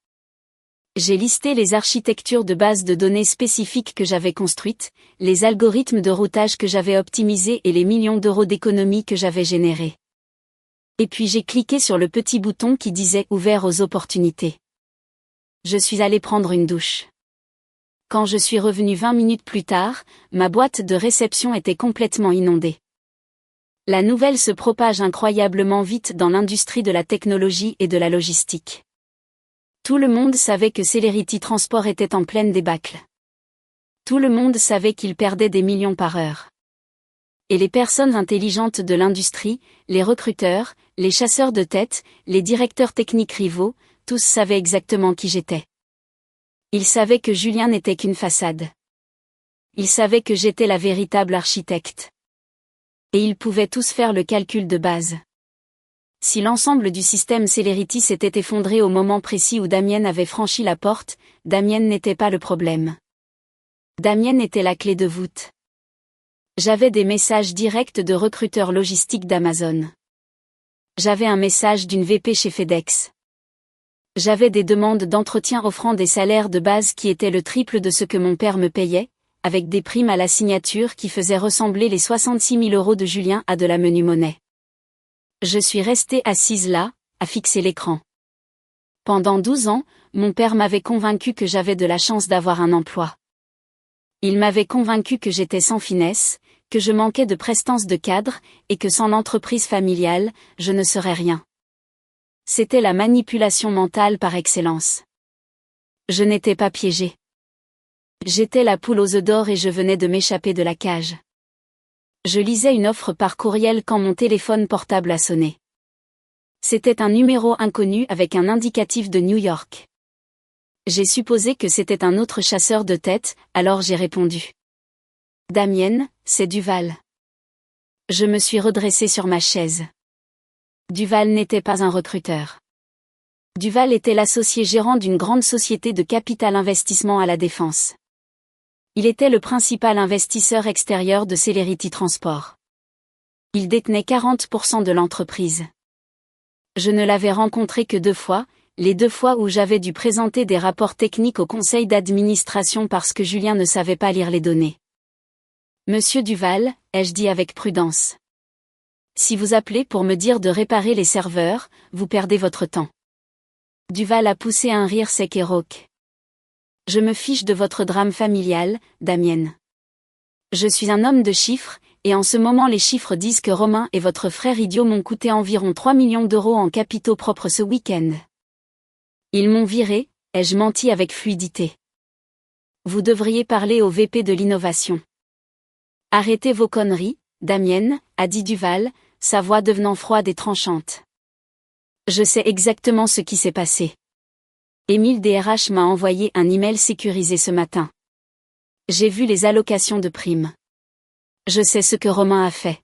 J'ai listé les architectures de base de données spécifiques que j'avais construites, les algorithmes de routage que j'avais optimisés et les millions d'euros d'économies que j'avais générés. Et puis j'ai cliqué sur le petit bouton qui disait « Ouvert aux opportunités ». Je suis allé prendre une douche. Quand je suis revenu 20 minutes plus tard, ma boîte de réception était complètement inondée. La nouvelle se propage incroyablement vite dans l'industrie de la technologie et de la logistique. Tout le monde savait que Celerity Transport était en pleine débâcle. Tout le monde savait qu'il perdait des millions par heure. Et les personnes intelligentes de l'industrie, les recruteurs, les chasseurs de tête, les directeurs techniques rivaux, tous savaient exactement qui j'étais. Ils savaient que Julien n'était qu'une façade. Ils savaient que j'étais la véritable architecte. Et ils pouvaient tous faire le calcul de base. Si l'ensemble du système Celerity s'était effondré au moment précis où Damien avait franchi la porte, Damien n'était pas le problème. Damien était la clé de voûte. J'avais des messages directs de recruteurs logistiques d'Amazon. J'avais un message d'une VP chez FedEx. J'avais des demandes d'entretien offrant des salaires de base qui étaient le triple de ce que mon père me payait, avec des primes à la signature qui faisaient ressembler les 66 000 euros de Julien à de la menue monnaie. Je suis restée assise là, à fixer l'écran. Pendant 12 ans, mon père m'avait convaincu que j'avais de la chance d'avoir un emploi. Il m'avait convaincu que j'étais sans finesse, que je manquais de prestance de cadre, et que sans l'entreprise familiale, je ne serais rien. C'était la manipulation mentale par excellence. Je n'étais pas piégée. J'étais la poule aux œufs d'or et je venais de m'échapper de la cage. Je lisais une offre par courriel quand mon téléphone portable a sonné. C'était un numéro inconnu avec un indicatif de New York. J'ai supposé que c'était un autre chasseur de tête, alors j'ai répondu. Damien, c'est Duval. Je me suis redressée sur ma chaise. Duval n'était pas un recruteur. Duval était l'associé gérant d'une grande société de capital investissement à la Défense. Il était le principal investisseur extérieur de Celerity Transport. Il détenait 40% de l'entreprise. Je ne l'avais rencontré que 2 fois, les 2 fois où j'avais dû présenter des rapports techniques au conseil d'administration parce que Julien ne savait pas lire les données. Monsieur Duval, ai-je dit avec prudence. Si vous appelez pour me dire de réparer les serveurs, vous perdez votre temps. Duval a poussé un rire sec et rauque. Je me fiche de votre drame familial, Damien. Je suis un homme de chiffres, et en ce moment les chiffres disent que Romain et votre frère idiot m'ont coûté environ 3 millions d'euros en capitaux propres ce week-end. Ils m'ont viré, ai-je menti avec fluidité. Vous devriez parler au VP de l'innovation. Arrêtez vos conneries, Damien, a dit Duval, sa voix devenant froide et tranchante. Je sais exactement ce qui s'est passé. Émile DRH m'a envoyé un email sécurisé ce matin. J'ai vu les allocations de primes. Je sais ce que Romain a fait.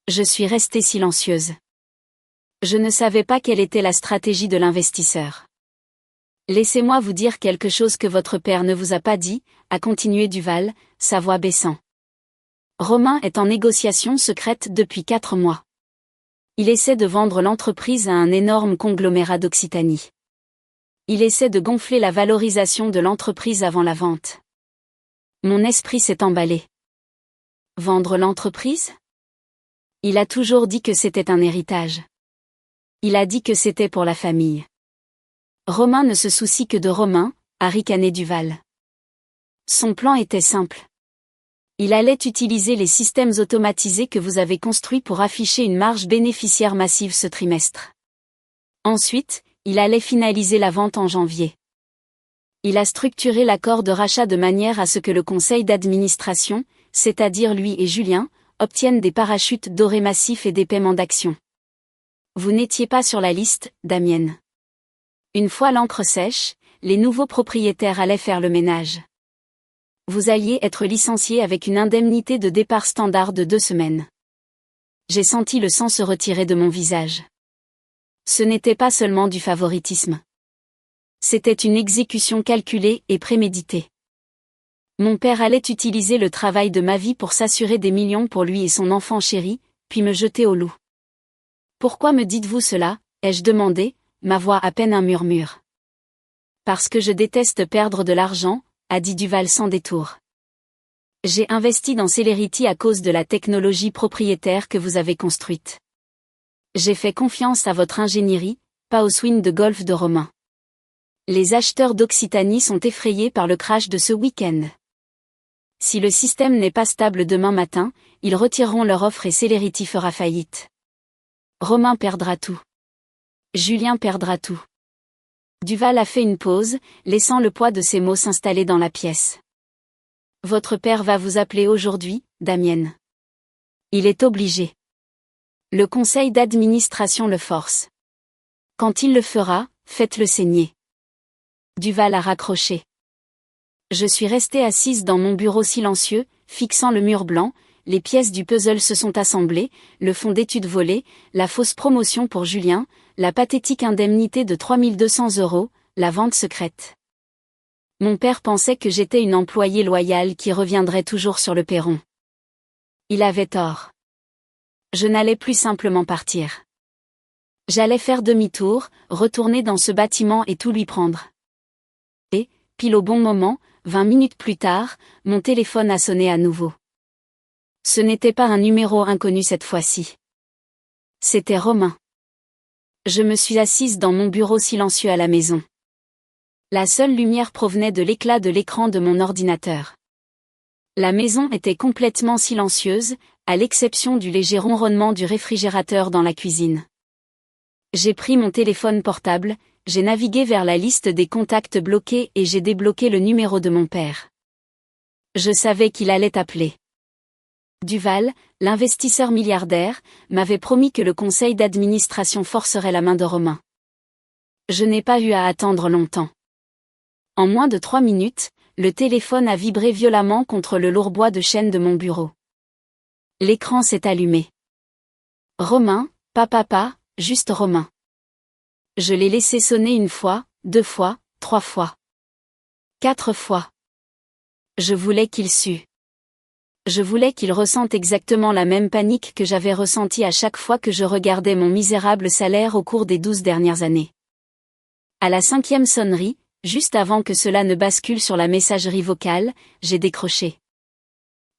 Je suis restée silencieuse. Je ne savais pas quelle était la stratégie de l'investisseur. Laissez-moi vous dire quelque chose que votre père ne vous a pas dit, a continué Duval, sa voix baissant. Romain est en négociation secrète depuis 4 mois. Il essaie de vendre l'entreprise à un énorme conglomérat d'Occitanie. Il essaie de gonfler la valorisation de l'entreprise avant la vente. Mon esprit s'est emballé. Vendre l'entreprise ? Il a toujours dit que c'était un héritage. Il a dit que c'était pour la famille. Romain ne se soucie que de Romain, a ricané Duval. Son plan était simple. Il allait utiliser les systèmes automatisés que vous avez construits pour afficher une marge bénéficiaire massive ce trimestre. Ensuite, il allait finaliser la vente en janvier. Il a structuré l'accord de rachat de manière à ce que le conseil d'administration, c'est-à-dire lui et Julien, obtiennent des parachutes dorés massifs et des paiements d'actions. Vous n'étiez pas sur la liste, Damien. Une fois l'encre sèche, les nouveaux propriétaires allaient faire le ménage. Vous alliez être licencié avec une indemnité de départ standard de 2 semaines. J'ai senti le sang se retirer de mon visage. Ce n'était pas seulement du favoritisme. C'était une exécution calculée et préméditée. Mon père allait utiliser le travail de ma vie pour s'assurer des millions pour lui et son enfant chéri, puis me jeter au loup. Pourquoi me dites-vous cela, ai-je demandé, ma voix à peine un murmure. Parce que je déteste perdre de l'argent, a dit Duval sans détour. J'ai investi dans Celerity à cause de la technologie propriétaire que vous avez construite. J'ai fait confiance à votre ingénierie, pas au swing de golf de Romain. Les acheteurs d'Occitanie sont effrayés par le crash de ce week-end. Si le système n'est pas stable demain matin, ils retireront leur offre et Celerity fera faillite. Romain perdra tout. Julien perdra tout. Duval a fait une pause, laissant le poids de ses mots s'installer dans la pièce. Votre père va vous appeler aujourd'hui, Damienne. Il est obligé. Le conseil d'administration le force. Quand il le fera, faites-le saigner. Duval a raccroché. Je suis restée assise dans mon bureau silencieux, fixant le mur blanc, les pièces du puzzle se sont assemblées, le fonds d'études volé, la fausse promotion pour Julien, la pathétique indemnité de 3200 €, la vente secrète. Mon père pensait que j'étais une employée loyale qui reviendrait toujours sur le perron. Il avait tort. Je n'allais plus simplement partir. J'allais faire demi-tour, retourner dans ce bâtiment et tout lui prendre. Et, pile au bon moment, 20 minutes plus tard, mon téléphone a sonné à nouveau. Ce n'était pas un numéro inconnu cette fois-ci. C'était Romain. Je me suis assise dans mon bureau silencieux à la maison. La seule lumière provenait de l'éclat de l'écran de mon ordinateur. La maison était complètement silencieuse, à l'exception du léger ronronnement du réfrigérateur dans la cuisine. J'ai pris mon téléphone portable, j'ai navigué vers la liste des contacts bloqués et j'ai débloqué le numéro de mon père. Je savais qu'il allait appeler. Duval, l'investisseur milliardaire, m'avait promis que le conseil d'administration forcerait la main de Romain. Je n'ai pas eu à attendre longtemps. En moins de 3 minutes, le téléphone a vibré violemment contre le lourd bois de chêne de mon bureau. L'écran s'est allumé. Romain, pas, juste Romain. Je l'ai laissé sonner 1 fois, 2 fois, 3 fois. 4 fois. Je voulais qu'il sût. Je voulais qu'il ressente exactement la même panique que j'avais ressentie à chaque fois que je regardais mon misérable salaire au cours des 12 dernières années. À la 5e sonnerie, juste avant que cela ne bascule sur la messagerie vocale, j'ai décroché.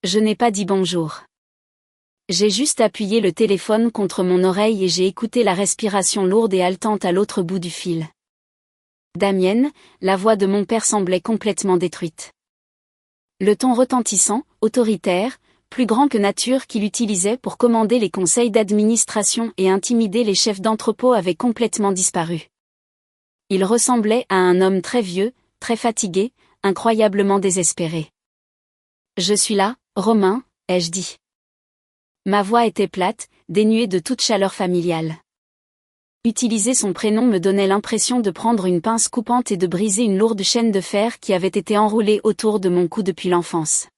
Je n'ai pas dit bonjour. J'ai juste appuyé le téléphone contre mon oreille et j'ai écouté la respiration lourde et haletante à l'autre bout du fil. Damienne, la voix de mon père semblait complètement détruite. Le ton retentissant, autoritaire, plus grand que nature qu'il utilisait pour commander les conseils d'administration et intimider les chefs d'entrepôt avait complètement disparu. Il ressemblait à un homme très vieux, très fatigué, incroyablement désespéré. Je suis là, Romain, ai-je dit. Ma voix était plate, dénuée de toute chaleur familiale. Utiliser son prénom me donnait l'impression de prendre une pince coupante et de briser une lourde chaîne de fer qui avait été enroulée autour de mon cou depuis l'enfance.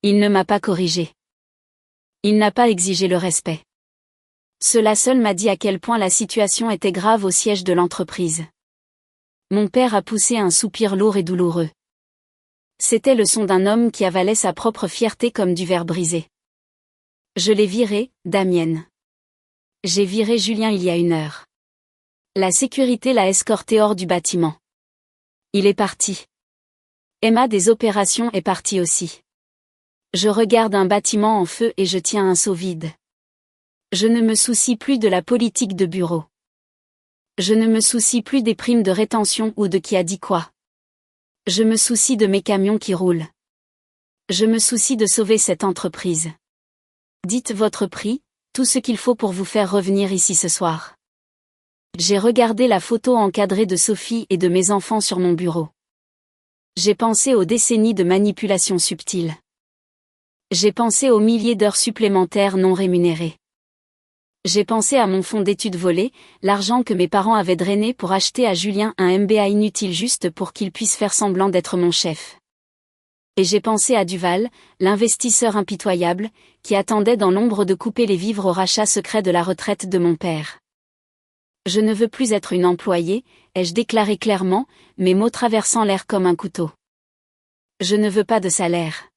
Il ne m'a pas corrigé. Il n'a pas exigé le respect. Cela seul m'a dit à quel point la situation était grave au siège de l'entreprise. Mon père a poussé un soupir lourd et douloureux. C'était le son d'un homme qui avalait sa propre fierté comme du verre brisé. Je l'ai viré, Damienne. J'ai viré Julien il y a 1 heure. La sécurité l'a escorté hors du bâtiment. Il est parti. Emma des opérations est partie aussi. Je regarde un bâtiment en feu et je tiens un seau vide. Je ne me soucie plus de la politique de bureau. Je ne me soucie plus des primes de rétention ou de qui a dit quoi. Je me soucie de mes camions qui roulent. Je me soucie de sauver cette entreprise. Dites votre prix, tout ce qu'il faut pour vous faire revenir ici ce soir. J'ai regardé la photo encadrée de Sophie et de mes enfants sur mon bureau. J'ai pensé aux décennies de manipulation subtile. J'ai pensé aux milliers d'heures supplémentaires non rémunérées. J'ai pensé à mon fonds d'études volé, l'argent que mes parents avaient drainé pour acheter à Julien un MBA inutile juste pour qu'il puisse faire semblant d'être mon chef. Et j'ai pensé à Duval, l'investisseur impitoyable, qui attendait dans l'ombre de couper les vivres au rachat secret de la retraite de mon père. Je ne veux plus être une employée, ai-je déclaré clairement, mes mots traversant l'air comme un couteau. Je ne veux pas de salaire.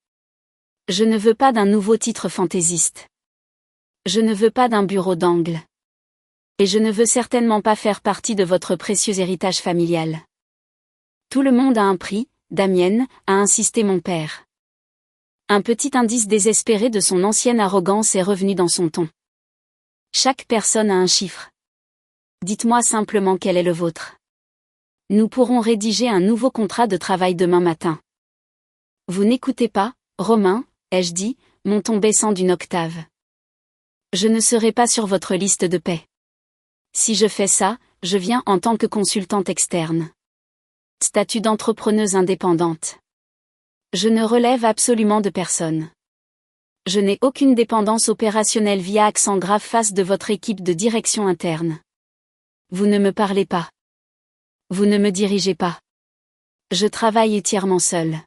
Je ne veux pas d'un nouveau titre fantaisiste. Je ne veux pas d'un bureau d'angle. Et je ne veux certainement pas faire partie de votre précieux héritage familial. Tout le monde a un prix, Damienne, a insisté mon père. Un petit indice désespéré de son ancienne arrogance est revenu dans son ton. Chaque personne a un chiffre. Dites-moi simplement quel est le vôtre. Nous pourrons rédiger un nouveau contrat de travail demain matin. Vous n'écoutez pas, Romain, ai-je dit, mon ton baissant d'une octave. Je ne serai pas sur votre liste de paie. Si je fais ça, je viens en tant que consultante externe. Statut d'entrepreneuse indépendante. Je ne relève absolument de personne. Je n'ai aucune dépendance opérationnelle via accent grave face de votre équipe de direction interne. Vous ne me parlez pas. Vous ne me dirigez pas. Je travaille entièrement seule.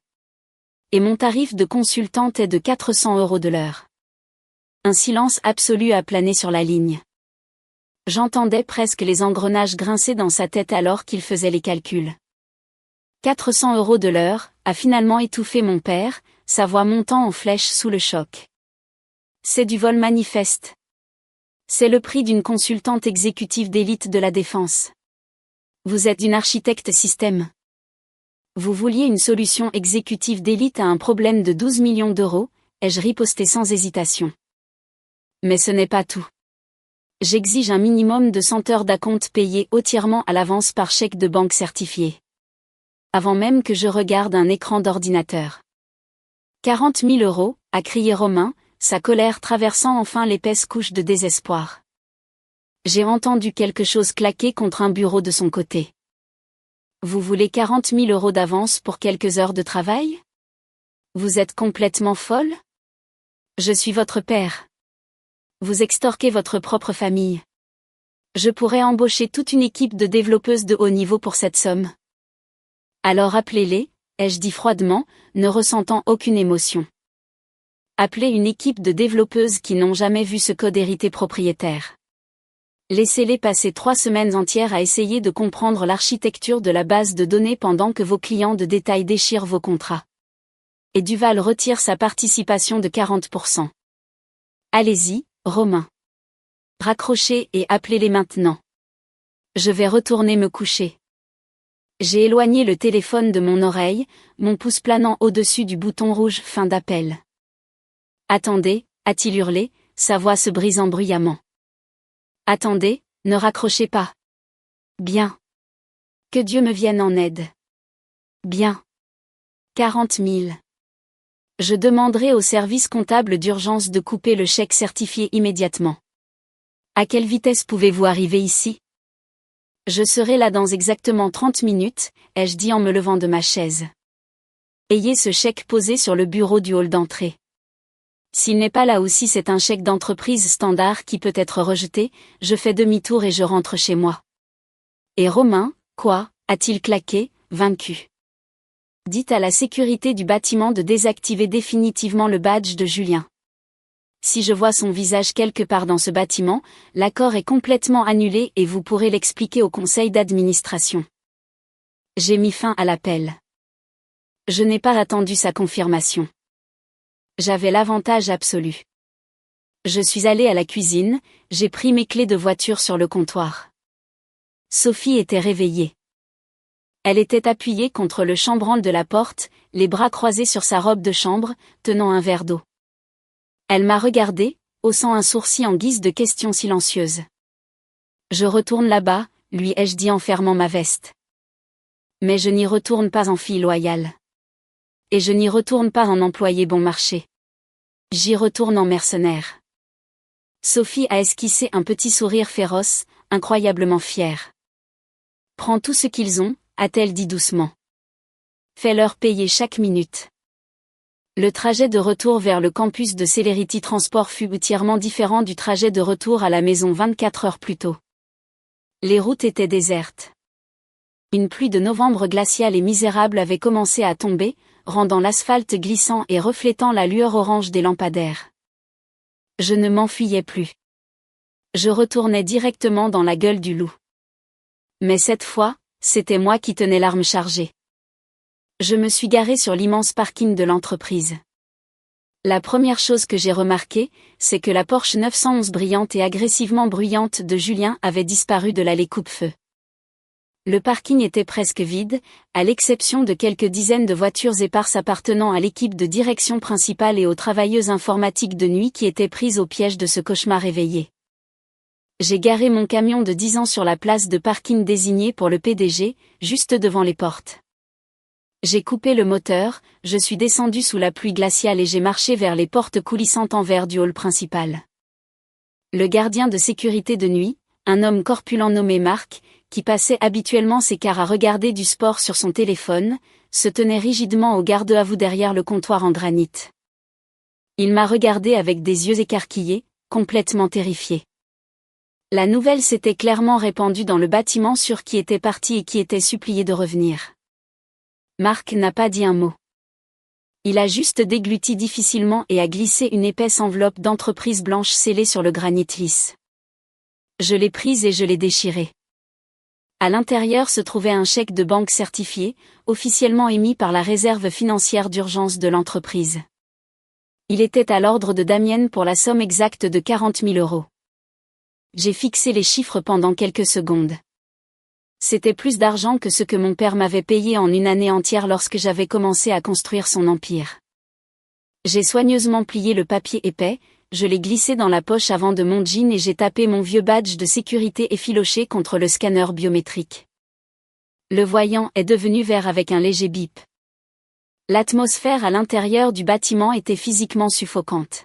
Et mon tarif de consultante est de 400 € de l'heure. Un silence absolu a plané sur la ligne. J'entendais presque les engrenages grincer dans sa tête alors qu'il faisait les calculs. 400 € de l'heure, a finalement étouffé mon père, sa voix montant en flèche sous le choc. C'est du vol manifeste. C'est le prix d'une consultante exécutive d'élite de la défense. Vous êtes une architecte système. Vous vouliez une solution exécutive d'élite à un problème de 12 millions d'euros, ai-je riposté sans hésitation. Mais ce n'est pas tout. J'exige un minimum de 100 heures d'acompte payées entièrement à l'avance par chèque de banque certifié. Avant même que je regarde un écran d'ordinateur. 40 000 €, a crié Romain, sa colère traversant enfin l'épaisse couche de désespoir. J'ai entendu quelque chose claquer contre un bureau de son côté. Vous voulez 40 000 € d'avance pour quelques heures de travail? Vous êtes complètement folle? Je suis votre père. Vous extorquez votre propre famille. Je pourrais embaucher toute une équipe de développeuses de haut niveau pour cette somme. Alors appelez-les, ai-je dit froidement, ne ressentant aucune émotion. Appelez une équipe de développeuses qui n'ont jamais vu ce code hérité propriétaire. Laissez-les passer 3 semaines entières à essayer de comprendre l'architecture de la base de données pendant que vos clients de détail déchirent vos contrats. Et Duval retire sa participation de 40%. Allez-y, Romain. Raccrochez et appelez-les maintenant. Je vais retourner me coucher. J'ai éloigné le téléphone de mon oreille, mon pouce planant au-dessus du bouton rouge fin d'appel. Attendez, a-t-il hurlé, sa voix se brisant bruyamment. Attendez, ne raccrochez pas. Bien. Que Dieu me vienne en aide. Bien. 40 000. Je demanderai au service comptable d'urgence de couper le chèque certifié immédiatement. À quelle vitesse pouvez-vous arriver ici? Je serai là dans exactement 30 minutes, ai-je dit en me levant de ma chaise. Ayez ce chèque posé sur le bureau du hall d'entrée. S'il n'est pas là aussi, c'est un chèque d'entreprise standard qui peut être rejeté, je fais demi-tour et je rentre chez moi. Et Romain, quoi, a-t-il claqué, vaincu? Dites à la sécurité du bâtiment de désactiver définitivement le badge de Julien. Si je vois son visage quelque part dans ce bâtiment, l'accord est complètement annulé et vous pourrez l'expliquer au conseil d'administration. J'ai mis fin à l'appel. Je n'ai pas attendu sa confirmation. J'avais l'avantage absolu. Je suis allé à la cuisine, j'ai pris mes clés de voiture sur le comptoir. Sophie était réveillée. Elle était appuyée contre le chambranle de la porte, les bras croisés sur sa robe de chambre, tenant un verre d'eau. Elle m'a regardé, haussant un sourcil en guise de question silencieuse. Je retourne là-bas, lui ai-je dit en fermant ma veste. Mais je n'y retourne pas en fille loyale. Et je n'y retourne pas en employé bon marché. J'y retourne en mercenaire. Sophie a esquissé un petit sourire féroce, incroyablement fier. Prends tout ce qu'ils ont, a-t-elle dit doucement. Fais-leur payer chaque minute. Le trajet de retour vers le campus de Celerity Transport fut entièrement différent du trajet de retour à la maison 24 heures plus tôt. Les routes étaient désertes. Une pluie de novembre glaciale et misérable avait commencé à tomber, rendant l'asphalte glissant et reflétant la lueur orange des lampadaires. Je ne m'enfuyais plus. Je retournais directement dans la gueule du loup. Mais cette fois, c'était moi qui tenais l'arme chargée. Je me suis garé sur l'immense parking de l'entreprise. La première chose que j'ai remarquée, c'est que la Porsche 911 brillante et agressivement bruyante de Julien avait disparu de l'allée coupe-feu. Le parking était presque vide, à l'exception de quelques dizaines de voitures éparses appartenant à l'équipe de direction principale et aux travailleuses informatiques de nuit qui étaient prises au piège de ce cauchemar éveillé. J'ai garé mon camion de 10 ans sur la place de parking désignée pour le PDG, juste devant les portes. J'ai coupé le moteur, je suis descendu sous la pluie glaciale et j'ai marché vers les portes coulissantes en verre du hall principal. Le gardien de sécurité de nuit, un homme corpulent nommé Marc, qui passait habituellement ses quarts à regarder du sport sur son téléphone, se tenait rigidement au garde-à-vous derrière le comptoir en granit. Il m'a regardé avec des yeux écarquillés, complètement terrifié. La nouvelle s'était clairement répandue dans le bâtiment sur qui était parti et qui était supplié de revenir. Marc n'a pas dit un mot. Il a juste dégluti difficilement et a glissé une épaisse enveloppe d'entreprise blanche scellée sur le granit lisse. Je l'ai prise et je l'ai déchirée. À l'intérieur se trouvait un chèque de banque certifié, officiellement émis par la réserve financière d'urgence de l'entreprise. Il était à l'ordre de Damienne pour la somme exacte de 40 000 €. J'ai fixé les chiffres pendant quelques secondes. C'était plus d'argent que ce que mon père m'avait payé en une année entière lorsque j'avais commencé à construire son empire. J'ai soigneusement plié le papier épais, je l'ai glissé dans la poche avant de mon jean et j'ai tapé mon vieux badge de sécurité effiloché contre le scanner biométrique. Le voyant est devenu vert avec un léger bip. L'atmosphère à l'intérieur du bâtiment était physiquement suffocante.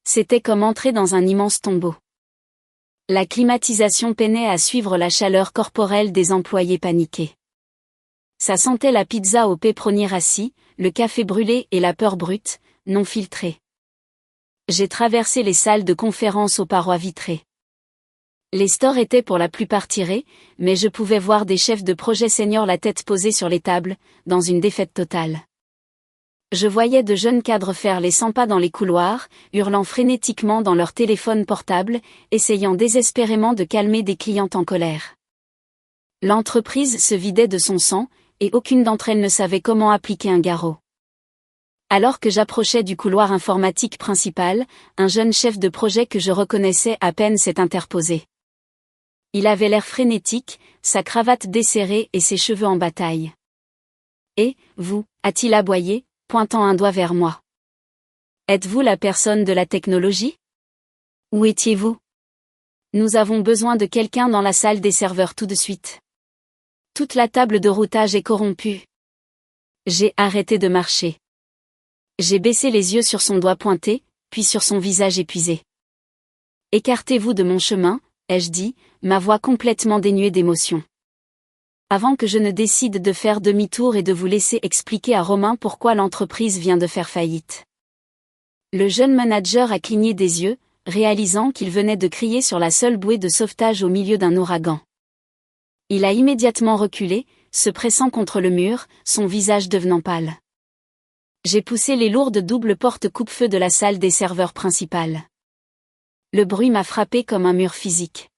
C'était comme entrer dans un immense tombeau. La climatisation peinait à suivre la chaleur corporelle des employés paniqués. Ça sentait la pizza au pepperoni rassis, le café brûlé et la peur brute, non filtrée. J'ai traversé les salles de conférence aux parois vitrées. Les stores étaient pour la plupart tirés, mais je pouvais voir des chefs de projet seniors la tête posée sur les tables, dans une défaite totale. Je voyais de jeunes cadres faire les 100 pas dans les couloirs, hurlant frénétiquement dans leur téléphone portable, essayant désespérément de calmer des clientes en colère. L'entreprise se vidait de son sang, et aucune d'entre elles ne savait comment appliquer un garrot. Alors que j'approchais du couloir informatique principal, un jeune chef de projet que je reconnaissais à peine s'est interposé. Il avait l'air frénétique, sa cravate desserrée et ses cheveux en bataille. « Et, vous » a-t-il aboyé, pointant un doigt vers moi. « Êtes-vous la personne de la technologie ? Où étiez-vous ? Nous avons besoin de quelqu'un dans la salle des serveurs tout de suite. Toute la table de routage est corrompue. » J'ai arrêté de marcher. J'ai baissé les yeux sur son doigt pointé, puis sur son visage épuisé. « Écartez-vous de mon chemin » ai-je dit, ma voix complètement dénuée d'émotion. Avant que je ne décide de faire demi-tour et de vous laisser expliquer à Romain pourquoi l'entreprise vient de faire faillite. Le jeune manager a cligné des yeux, réalisant qu'il venait de crier sur la seule bouée de sauvetage au milieu d'un ouragan. Il a immédiatement reculé, se pressant contre le mur, son visage devenant pâle. J'ai poussé les lourdes doubles portes coupe-feu de la salle des serveurs principales. Le bruit m'a frappé comme un mur physique.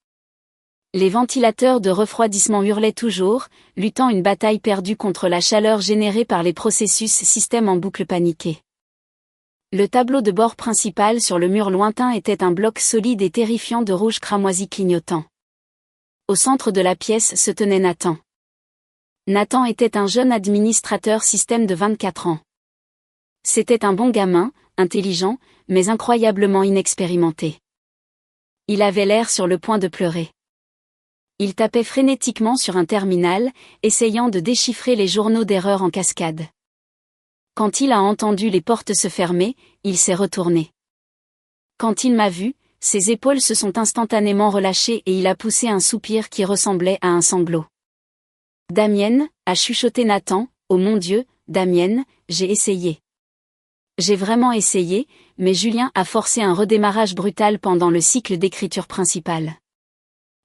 Les ventilateurs de refroidissement hurlaient toujours, luttant une bataille perdue contre la chaleur générée par les processus système en boucle paniquée. Le tableau de bord principal sur le mur lointain était un bloc solide et terrifiant de rouge cramoisi clignotant. Au centre de la pièce se tenait Nathan. Nathan était un jeune administrateur système de 24 ans. C'était un bon gamin, intelligent, mais incroyablement inexpérimenté. Il avait l'air sur le point de pleurer. Il tapait frénétiquement sur un terminal, essayant de déchiffrer les journaux d'erreurs en cascade. Quand il a entendu les portes se fermer, il s'est retourné. Quand il m'a vu, ses épaules se sont instantanément relâchées et il a poussé un soupir qui ressemblait à un sanglot. « Damienne » a chuchoté Nathan, « Oh mon Dieu, Damienne, j'ai essayé. » J'ai vraiment essayé, mais Julien a forcé un redémarrage brutal pendant le cycle d'écriture principal.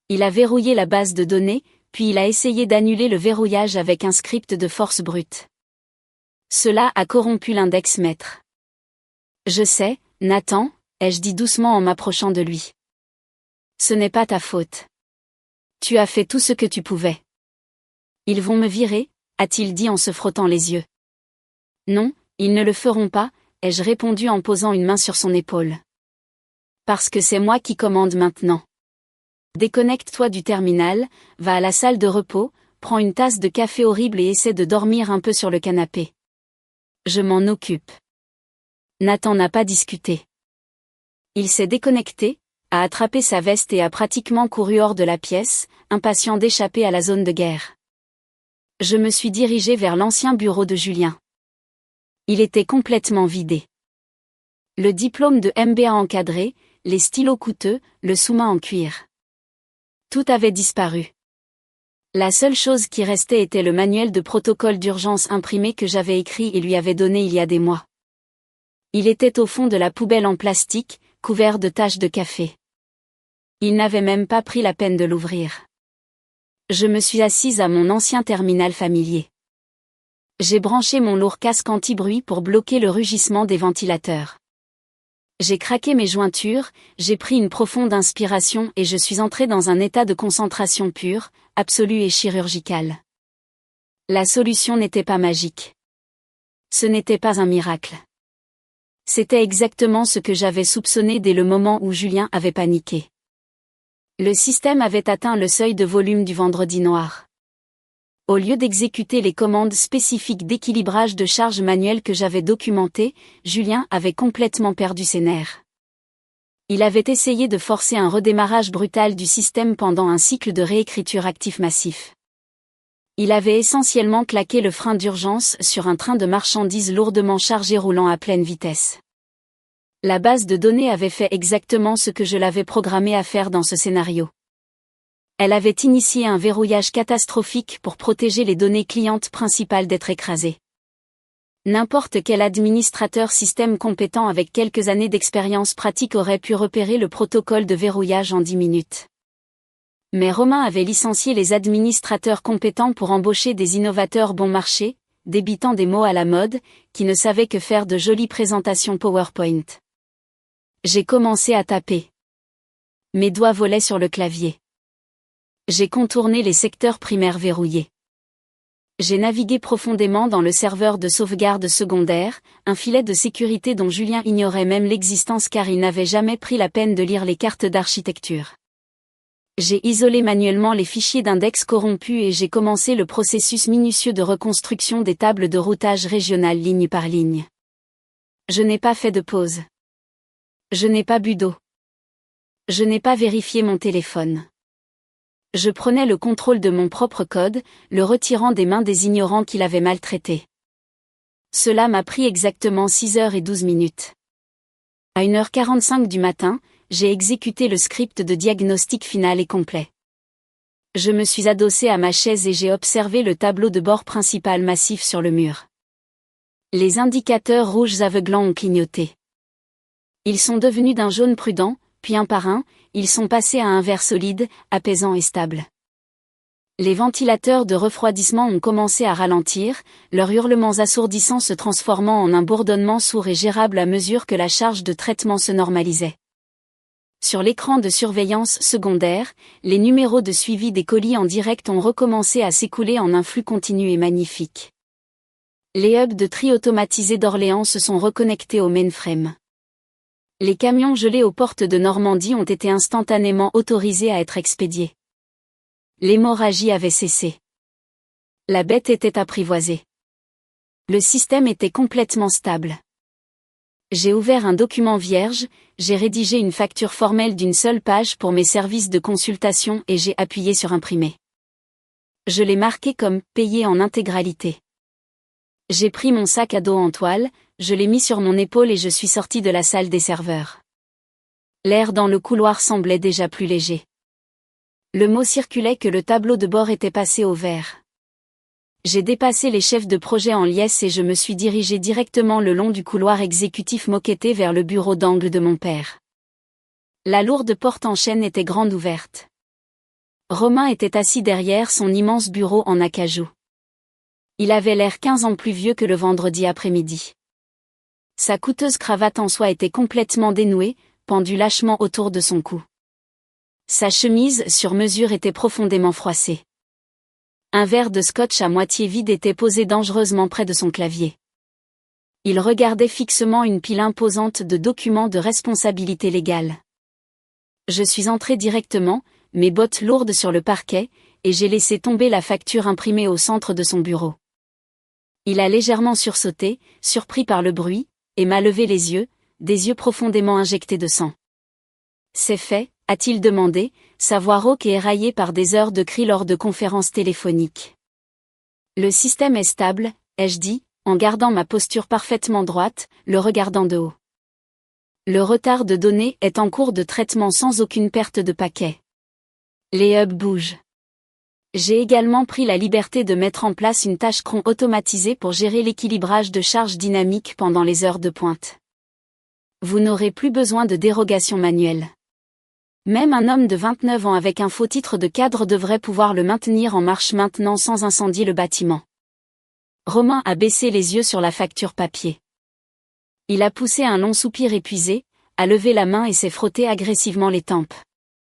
Il a verrouillé la base de données, puis il a essayé d'annuler le verrouillage avec un script de force brute. Cela a corrompu l'index maître. Je sais, Nathan, ai-je dit doucement en m'approchant de lui. Ce n'est pas ta faute. Tu as fait tout ce que tu pouvais. Ils vont me virer, a-t-il dit en se frottant les yeux. Non, ils ne le feront pas, ai-je répondu en posant une main sur son épaule. Parce que c'est moi qui commande maintenant. Déconnecte-toi du terminal, va à la salle de repos, prends une tasse de café horrible et essaie de dormir un peu sur le canapé. Je m'en occupe. Nathan n'a pas discuté. Il s'est déconnecté, a attrapé sa veste et a pratiquement couru hors de la pièce, impatient d'échapper à la zone de guerre. Je me suis dirigé vers l'ancien bureau de Julien. Il était complètement vidé. Le diplôme de MBA encadré, les stylos coûteux, le sous-main en cuir. Tout avait disparu. La seule chose qui restait était le manuel de protocole d'urgence imprimé que j'avais écrit et lui avais donné il y a des mois. Il était au fond de la poubelle en plastique, couvert de taches de café. Il n'avait même pas pris la peine de l'ouvrir. Je me suis assise à mon ancien terminal familier. J'ai branché mon lourd casque anti-bruit pour bloquer le rugissement des ventilateurs. J'ai craqué mes jointures, j'ai pris une profonde inspiration et je suis entré dans un état de concentration pure, absolue et chirurgicale. La solution n'était pas magique. Ce n'était pas un miracle. C'était exactement ce que j'avais soupçonné dès le moment où Julien avait paniqué. Le système avait atteint le seuil de volume du vendredi noir. Au lieu d'exécuter les commandes spécifiques d'équilibrage de charge manuelle que j'avais documentées, Julien avait complètement perdu ses nerfs. Il avait essayé de forcer un redémarrage brutal du système pendant un cycle de réécriture actif massif. Il avait essentiellement claqué le frein d'urgence sur un train de marchandises lourdement chargé roulant à pleine vitesse. La base de données avait fait exactement ce que je l'avais programmé à faire dans ce scénario. Elle avait initié un verrouillage catastrophique pour protéger les données clientes principales d'être écrasées. N'importe quel administrateur système compétent avec quelques années d'expérience pratique aurait pu repérer le protocole de verrouillage en 10 minutes. Mais Romain avait licencié les administrateurs compétents pour embaucher des innovateurs bon marché, débitant des mots à la mode, qui ne savaient que faire de jolies présentations PowerPoint. J'ai commencé à taper. Mes doigts volaient sur le clavier. J'ai contourné les secteurs primaires verrouillés. J'ai navigué profondément dans le serveur de sauvegarde secondaire, un filet de sécurité dont Julien ignorait même l'existence car il n'avait jamais pris la peine de lire les cartes d'architecture. J'ai isolé manuellement les fichiers d'index corrompus et j'ai commencé le processus minutieux de reconstruction des tables de routage régionales ligne par ligne. Je n'ai pas fait de pause. Je n'ai pas bu d'eau. Je n'ai pas vérifié mon téléphone. Je prenais le contrôle de mon propre code, le retirant des mains des ignorants qui l'avaient maltraité. Cela m'a pris exactement 6h12. À 1h45 du matin, j'ai exécuté le script de diagnostic final et complet. Je me suis adossé à ma chaise et j'ai observé le tableau de bord principal massif sur le mur. Les indicateurs rouges aveuglants ont clignoté. Ils sont devenus d'un jaune prudent, puis un par un, ils sont passés à un vert solide, apaisant et stable. Les ventilateurs de refroidissement ont commencé à ralentir, leurs hurlements assourdissants se transformant en un bourdonnement sourd et gérable à mesure que la charge de traitement se normalisait. Sur l'écran de surveillance secondaire, les numéros de suivi des colis en direct ont recommencé à s'écouler en un flux continu et magnifique. Les hubs de tri automatisés d'Orléans se sont reconnectés au mainframe. Les camions gelés aux portes de Normandie ont été instantanément autorisés à être expédiés. L'hémorragie avait cessé. La bête était apprivoisée. Le système était complètement stable. J'ai ouvert un document vierge, j'ai rédigé une facture formelle d'une seule page pour mes services de consultation et j'ai appuyé sur imprimer. Je l'ai marqué comme « payé en intégralité ». J'ai pris mon sac à dos en toile, je l'ai mis sur mon épaule et je suis sorti de la salle des serveurs. L'air dans le couloir semblait déjà plus léger. Le mot circulait que le tableau de bord était passé au vert. J'ai dépassé les chefs de projet en liesse et je me suis dirigé directement le long du couloir exécutif moquetté vers le bureau d'angle de mon père. La lourde porte en chêne était grande ouverte. Romain était assis derrière son immense bureau en acajou. Il avait l'air 15 ans plus vieux que le vendredi après-midi. Sa coûteuse cravate en soie était complètement dénouée, pendue lâchement autour de son cou. Sa chemise sur mesure était profondément froissée. Un verre de scotch à moitié vide était posé dangereusement près de son clavier. Il regardait fixement une pile imposante de documents de responsabilité légale. Je suis entré directement, mes bottes lourdes sur le parquet, et j'ai laissé tomber la facture imprimée au centre de son bureau. Il a légèrement sursauté, surpris par le bruit, et m'a levé les yeux, des yeux profondément injectés de sang. « C'est fait ?» a-t-il demandé, sa voix rauque et éraillée par des heures de cris lors de conférences téléphoniques. « Le système est stable », ai-je dit, en gardant ma posture parfaitement droite, le regardant de haut. Le retard de données est en cours de traitement sans aucune perte de paquet. Les hubs bougent. J'ai également pris la liberté de mettre en place une tâche cron automatisée pour gérer l'équilibrage de charges dynamiques pendant les heures de pointe. Vous n'aurez plus besoin de dérogation manuelle. Même un homme de 29 ans avec un faux titre de cadre devrait pouvoir le maintenir en marche maintenant sans incendier le bâtiment. Romain a baissé les yeux sur la facture papier. Il a poussé un long soupir épuisé, a levé la main et s'est frotté agressivement les tempes.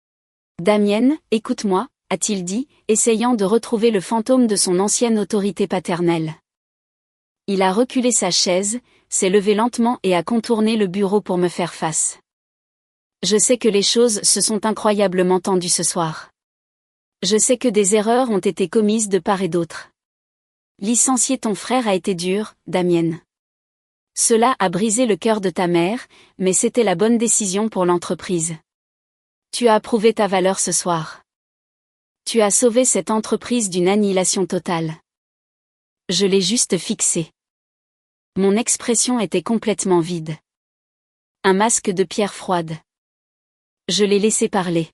« Damienne, écoute-moi », a-t-il dit, essayant de retrouver le fantôme de son ancienne autorité paternelle. Il a reculé sa chaise, s'est levé lentement et a contourné le bureau pour me faire face. Je sais que les choses se sont incroyablement tendues ce soir. Je sais que des erreurs ont été commises de part et d'autre. Licencier ton frère a été dur, Damienne. Cela a brisé le cœur de ta mère, mais c'était la bonne décision pour l'entreprise. Tu as prouvé ta valeur ce soir. Tu as sauvé cette entreprise d'une annihilation totale. Je l'ai juste fixé. Mon expression était complètement vide. Un masque de pierre froide. Je l'ai laissé parler.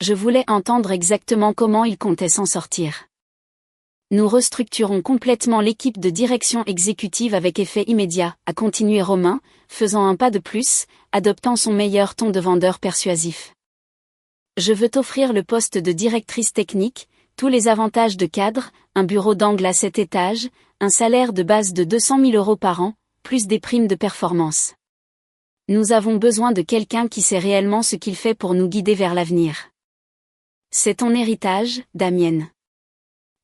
Je voulais entendre exactement comment il comptait s'en sortir. Nous restructurons complètement l'équipe de direction exécutive avec effet immédiat, a continué Romain, faisant un pas de plus, adoptant son meilleur ton de vendeur persuasif. Je veux t'offrir le poste de directrice technique, tous les avantages de cadre, un bureau d'angle à 7 étages, un salaire de base de 200 000 € par an, plus des primes de performance. Nous avons besoin de quelqu'un qui sait réellement ce qu'il fait pour nous guider vers l'avenir. C'est ton héritage, Damienne.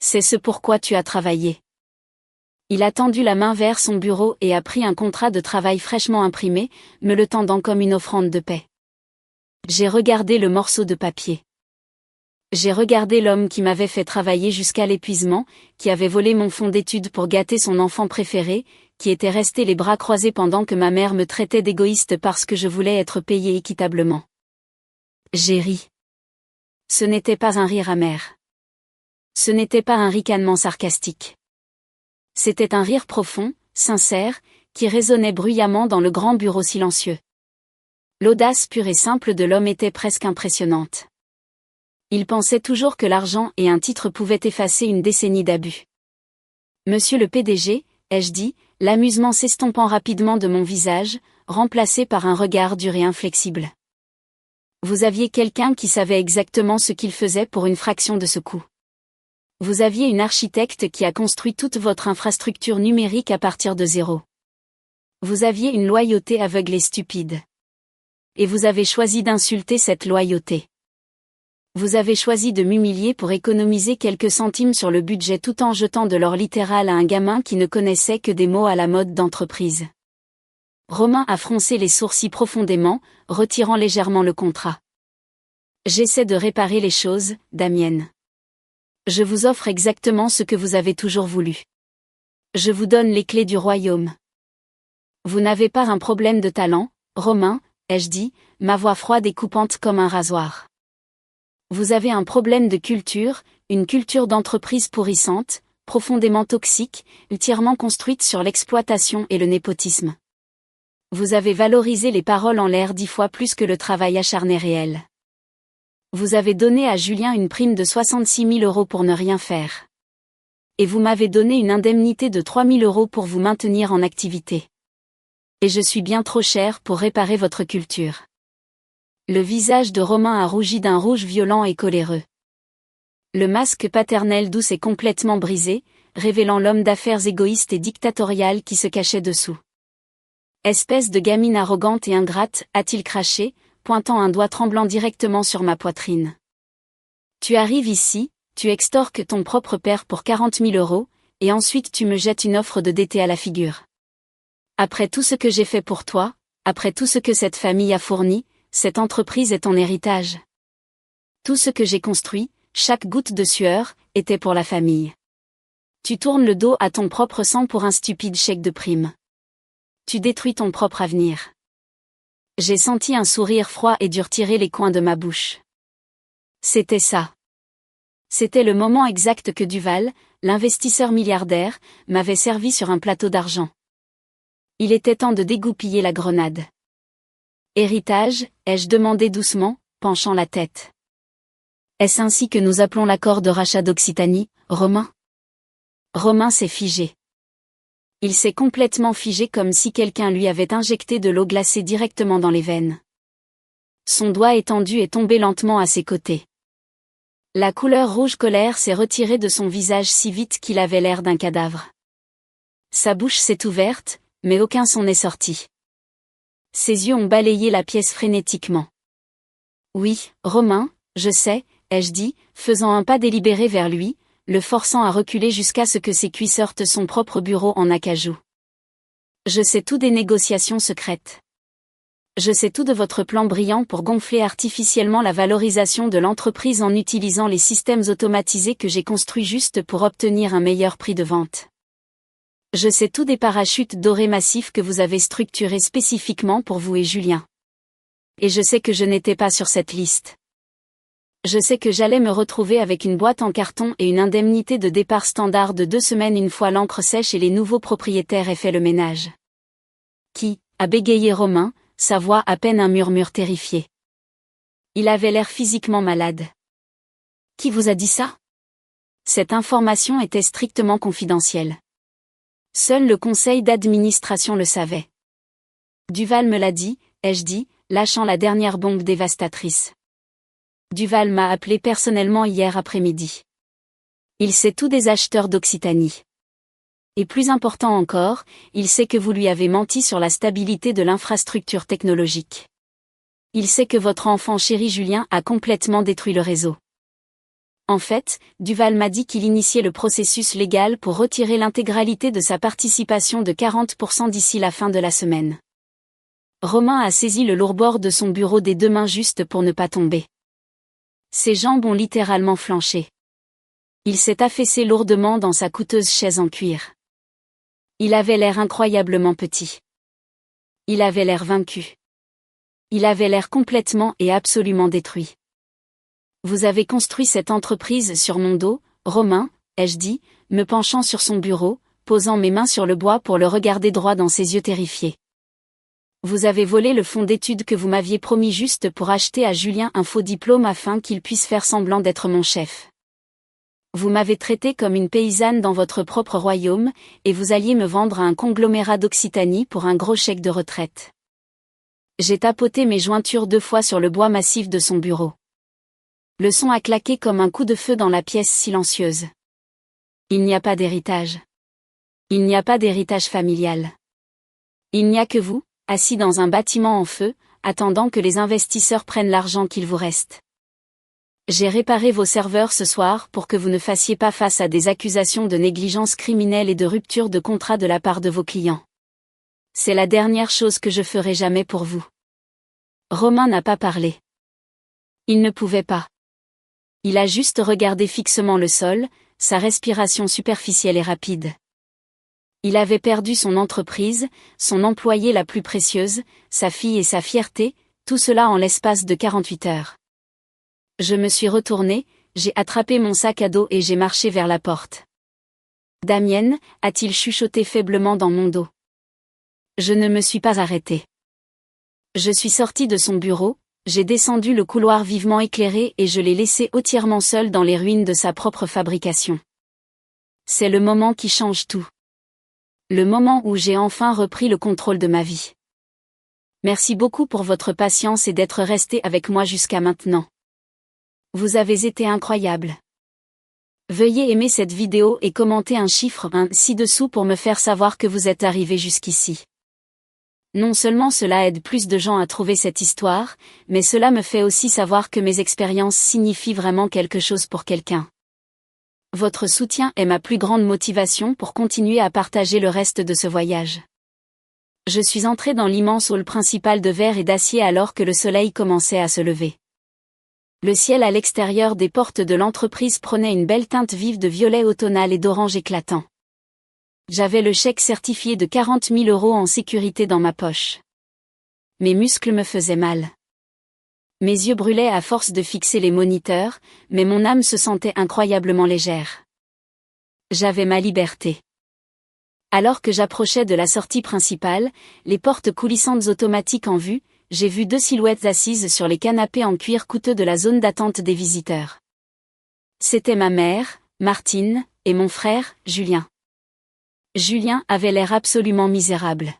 C'est ce pourquoi tu as travaillé. Il a tendu la main vers son bureau et a pris un contrat de travail fraîchement imprimé, me le tendant comme une offrande de paix. J'ai regardé le morceau de papier. J'ai regardé l'homme qui m'avait fait travailler jusqu'à l'épuisement, qui avait volé mon fonds d'études pour gâter son enfant préféré, qui était resté les bras croisés pendant que ma mère me traitait d'égoïste parce que je voulais être payé équitablement. J'ai ri. Ce n'était pas un rire amer. Ce n'était pas un ricanement sarcastique. C'était un rire profond, sincère, qui résonnait bruyamment dans le grand bureau silencieux. L'audace pure et simple de l'homme était presque impressionnante. Il pensait toujours que l'argent et un titre pouvaient effacer une décennie d'abus. Monsieur le PDG, ai-je dit, l'amusement s'estompant rapidement de mon visage, remplacé par un regard dur et inflexible. Vous aviez quelqu'un qui savait exactement ce qu'il faisait pour une fraction de ce coût. Vous aviez une architecte qui a construit toute votre infrastructure numérique à partir de zéro. Vous aviez une loyauté aveugle et stupide. Et vous avez choisi d'insulter cette loyauté. Vous avez choisi de m'humilier pour économiser quelques centimes sur le budget tout en jetant de l'or littéral à un gamin qui ne connaissait que des mots à la mode d'entreprise. Romain a froncé les sourcils profondément, retirant légèrement le contrat. J'essaie de réparer les choses, Damienne. Je vous offre exactement ce que vous avez toujours voulu. Je vous donne les clés du royaume. Vous n'avez pas un problème de talent, Romain, ai-je dit, ma voix froide et coupante comme un rasoir. Vous avez un problème de culture, une culture d'entreprise pourrissante, profondément toxique, entièrement construite sur l'exploitation et le népotisme. Vous avez valorisé les paroles en l'air 10 fois plus que le travail acharné réel. Vous avez donné à Julien une prime de 66 000 € pour ne rien faire. Et vous m'avez donné une indemnité de 3 000 € pour vous maintenir en activité. Et je suis bien trop cher pour réparer votre culture. Le visage de Romain a rougi d'un rouge violent et coléreux. Le masque paternel doux est complètement brisé, révélant l'homme d'affaires égoïste et dictatorial qui se cachait dessous. Espèce de gamine arrogante et ingrate, a-t-il craché, pointant un doigt tremblant directement sur ma poitrine. Tu arrives ici, tu extorques ton propre père pour 40 000 €, et ensuite tu me jettes une offre de DT à la figure. Après tout ce que j'ai fait pour toi, après tout ce que cette famille a fourni, cette entreprise est ton héritage. Tout ce que j'ai construit, chaque goutte de sueur, était pour la famille. Tu tournes le dos à ton propre sang pour un stupide chèque de prime. Tu détruis ton propre avenir. J'ai senti un sourire froid et dur tirer les coins de ma bouche. C'était ça. C'était le moment exact que Duval, l'investisseur milliardaire, m'avait servi sur un plateau d'argent. Il était temps de dégoupiller la grenade. Héritage, ai-je demandé doucement, penchant la tête. Est-ce ainsi que nous appelons l'accord de rachat d'Occitanie, Romain ? Romain s'est figé. Il s'est complètement figé comme si quelqu'un lui avait injecté de l'eau glacée directement dans les veines. Son doigt étendu est tombé lentement à ses côtés. La couleur rouge colère s'est retirée de son visage si vite qu'il avait l'air d'un cadavre. Sa bouche s'est ouverte, mais aucun son n'est sorti. Ses yeux ont balayé la pièce frénétiquement. Oui, Romain, je sais, ai-je dit, faisant un pas délibéré vers lui, le forçant à reculer jusqu'à ce que ses cuisses heurtent son propre bureau en acajou. Je sais tout des négociations secrètes. Je sais tout de votre plan brillant pour gonfler artificiellement la valorisation de l'entreprise en utilisant les systèmes automatisés que j'ai construits juste pour obtenir un meilleur prix de vente. Je sais tout des parachutes dorés massifs que vous avez structurés spécifiquement pour vous et Julien. Et je sais que je n'étais pas sur cette liste. Je sais que j'allais me retrouver avec une boîte en carton et une indemnité de départ standard de 2 semaines une fois l'encre sèche et les nouveaux propriétaires aient fait le ménage. Qui, a bégayé Romain, sa voix à peine un murmure terrifié. Il avait l'air physiquement malade. Qui vous a dit ça ? Cette information était strictement confidentielle. Seul le conseil d'administration le savait. Duval me l'a dit, ai-je dit, lâchant la dernière bombe dévastatrice. Duval m'a appelé personnellement hier après-midi. Il sait tout des acheteurs d'Occitanie. Et plus important encore, il sait que vous lui avez menti sur la stabilité de l'infrastructure technologique. Il sait que votre enfant chéri Julien a complètement détruit le réseau. En fait, Duval m'a dit qu'il initiait le processus légal pour retirer l'intégralité de sa participation de 40% d'ici la fin de la semaine. Romain a saisi le lourd bord de son bureau des 2 mains juste pour ne pas tomber. Ses jambes ont littéralement flanché. Il s'est affaissé lourdement dans sa coûteuse chaise en cuir. Il avait l'air incroyablement petit. Il avait l'air vaincu. Il avait l'air complètement et absolument détruit. Vous avez construit cette entreprise sur mon dos, Romain, ai-je dit, me penchant sur son bureau, posant mes mains sur le bois pour le regarder droit dans ses yeux terrifiés. Vous avez volé le fonds d'études que vous m'aviez promis juste pour acheter à Julien un faux diplôme afin qu'il puisse faire semblant d'être mon chef. Vous m'avez traité comme une paysanne dans votre propre royaume, et vous alliez me vendre à un conglomérat d'Occitanie pour un gros chèque de retraite. J'ai tapoté mes jointures 2 fois sur le bois massif de son bureau. Le son a claqué comme un coup de feu dans la pièce silencieuse. Il n'y a pas d'héritage. Il n'y a pas d'héritage familial. Il n'y a que vous, assis dans un bâtiment en feu, attendant que les investisseurs prennent l'argent qu'il vous reste. J'ai réparé vos serveurs ce soir pour que vous ne fassiez pas face à des accusations de négligence criminelle et de rupture de contrat de la part de vos clients. C'est la dernière chose que je ferai jamais pour vous. Romain n'a pas parlé. Il ne pouvait pas. Il a juste regardé fixement le sol, sa respiration superficielle et rapide. Il avait perdu son entreprise, son employée la plus précieuse, sa fille et sa fierté, tout cela en l'espace de 48 heures. Je me suis retournée, j'ai attrapé mon sac à dos et j'ai marché vers la porte. Damienne, a-t-il chuchoté faiblement dans mon dos. Je ne me suis pas arrêtée. Je suis sortie de son bureau, j'ai descendu le couloir vivement éclairé et je l'ai laissé entièrement seul dans les ruines de sa propre fabrication. C'est le moment qui change tout. Le moment où j'ai enfin repris le contrôle de ma vie. Merci beaucoup pour votre patience et d'être resté avec moi jusqu'à maintenant. Vous avez été incroyable. Veuillez aimer cette vidéo et commenter un chiffre 1 ci-dessous pour me faire savoir que vous êtes arrivé jusqu'ici. Non seulement cela aide plus de gens à trouver cette histoire, mais cela me fait aussi savoir que mes expériences signifient vraiment quelque chose pour quelqu'un. Votre soutien est ma plus grande motivation pour continuer à partager le reste de ce voyage. Je suis entré dans l'immense hall principal de verre et d'acier alors que le soleil commençait à se lever. Le ciel à l'extérieur des portes de l'entreprise prenait une belle teinte vive de violet automnal et d'orange éclatant. J'avais le chèque certifié de 40 000 € en sécurité dans ma poche. Mes muscles me faisaient mal. Mes yeux brûlaient à force de fixer les moniteurs, mais mon âme se sentait incroyablement légère. J'avais ma liberté. Alors que j'approchais de la sortie principale, les portes coulissantes automatiques en vue, j'ai vu 2 silhouettes assises sur les canapés en cuir coûteux de la zone d'attente des visiteurs. C'était ma mère, Martine, et mon frère, Julien. Julien avait l'air absolument misérable.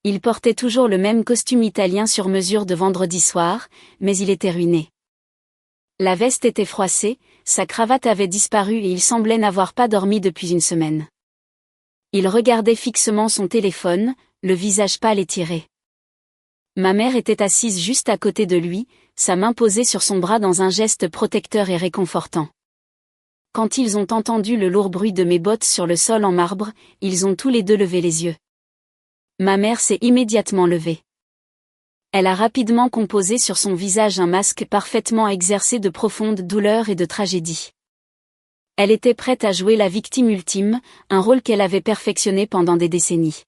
Il portait toujours le même costume italien sur mesure de vendredi soir, mais il était ruiné. La veste était froissée, sa cravate avait disparu et il semblait n'avoir pas dormi depuis une semaine. Il regardait fixement son téléphone, le visage pâle et tiré. Ma mère était assise juste à côté de lui, sa main posée sur son bras dans un geste protecteur et réconfortant. Quand ils ont entendu le lourd bruit de mes bottes sur le sol en marbre, ils ont tous les deux levé les yeux. Ma mère s'est immédiatement levée. Elle a rapidement composé sur son visage un masque parfaitement exercé de profonde douleur et de tragédie. Elle était prête à jouer la victime ultime, un rôle qu'elle avait perfectionné pendant des décennies.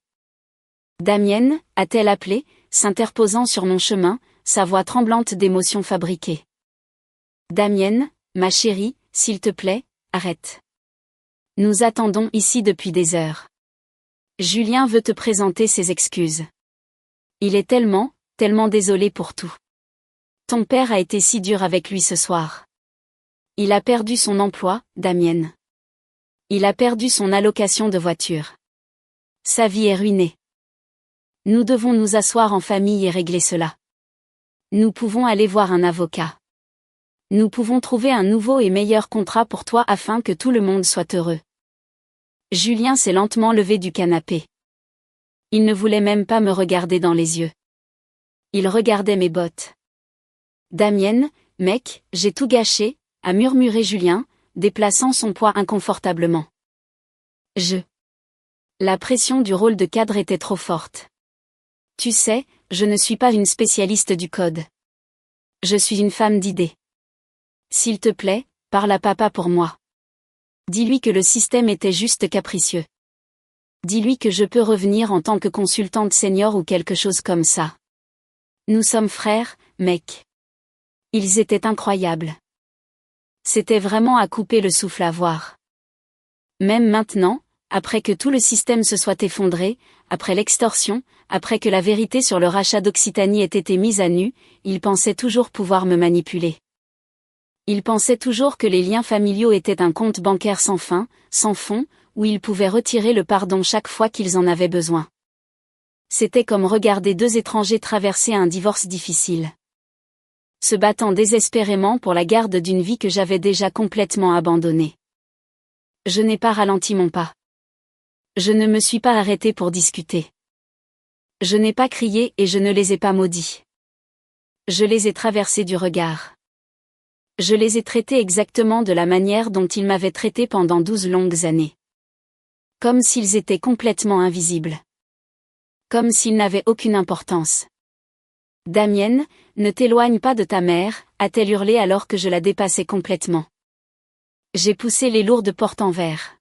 « Damienne » a-t-elle appelé, s'interposant sur mon chemin, sa voix tremblante d'émotions fabriquées. « Damienne, ma chérie, s'il te plaît, arrête. Nous attendons ici depuis des heures. Julien veut te présenter ses excuses. Il est tellement désolé pour tout. Ton père a été si dur avec lui ce soir. Il a perdu son emploi, Damienne. Il a perdu son allocation de voiture. Sa vie est ruinée. Nous devons nous asseoir en famille et régler cela. Nous pouvons aller voir un avocat. Nous pouvons trouver un nouveau et meilleur contrat pour toi afin que tout le monde soit heureux. » Julien s'est lentement levé du canapé. Il ne voulait même pas me regarder dans les yeux. Il regardait mes bottes. « Damienne, mec, j'ai tout gâché, » a murmuré Julien, déplaçant son poids inconfortablement. La pression du rôle de cadre était trop forte. Tu sais, je ne suis pas une spécialiste du code. Je suis une femme d'idées. S'il te plaît, parle à papa pour moi. Dis-lui que le système était juste capricieux. Dis-lui que je peux revenir en tant que consultante senior ou quelque chose comme ça. Nous sommes frères, mec. Ils étaient incroyables. C'était vraiment à couper le souffle à voir. Même maintenant, après que tout le système se soit effondré, après l'extorsion, après que la vérité sur le rachat d'Occitanie ait été mise à nu, il pensait toujours pouvoir me manipuler. Il pensait toujours que les liens familiaux étaient un compte bancaire sans fin, sans fond, où ils pouvaient retirer le pardon chaque fois qu'ils en avaient besoin. C'était comme regarder 2 étrangers traverser un divorce difficile. Se battant désespérément pour la garde d'une vie que j'avais déjà complètement abandonnée. Je n'ai pas ralenti mon pas. Je ne me suis pas arrêté pour discuter. Je n'ai pas crié et je ne les ai pas maudits. Je les ai traversés du regard. Je les ai traités exactement de la manière dont ils m'avaient traité pendant 12 longues années. Comme s'ils étaient complètement invisibles. Comme s'ils n'avaient aucune importance. « Damienne, ne t'éloigne pas de ta mère » a-t-elle hurlé alors que je la dépassais complètement. J'ai poussé les lourdes portes en verre.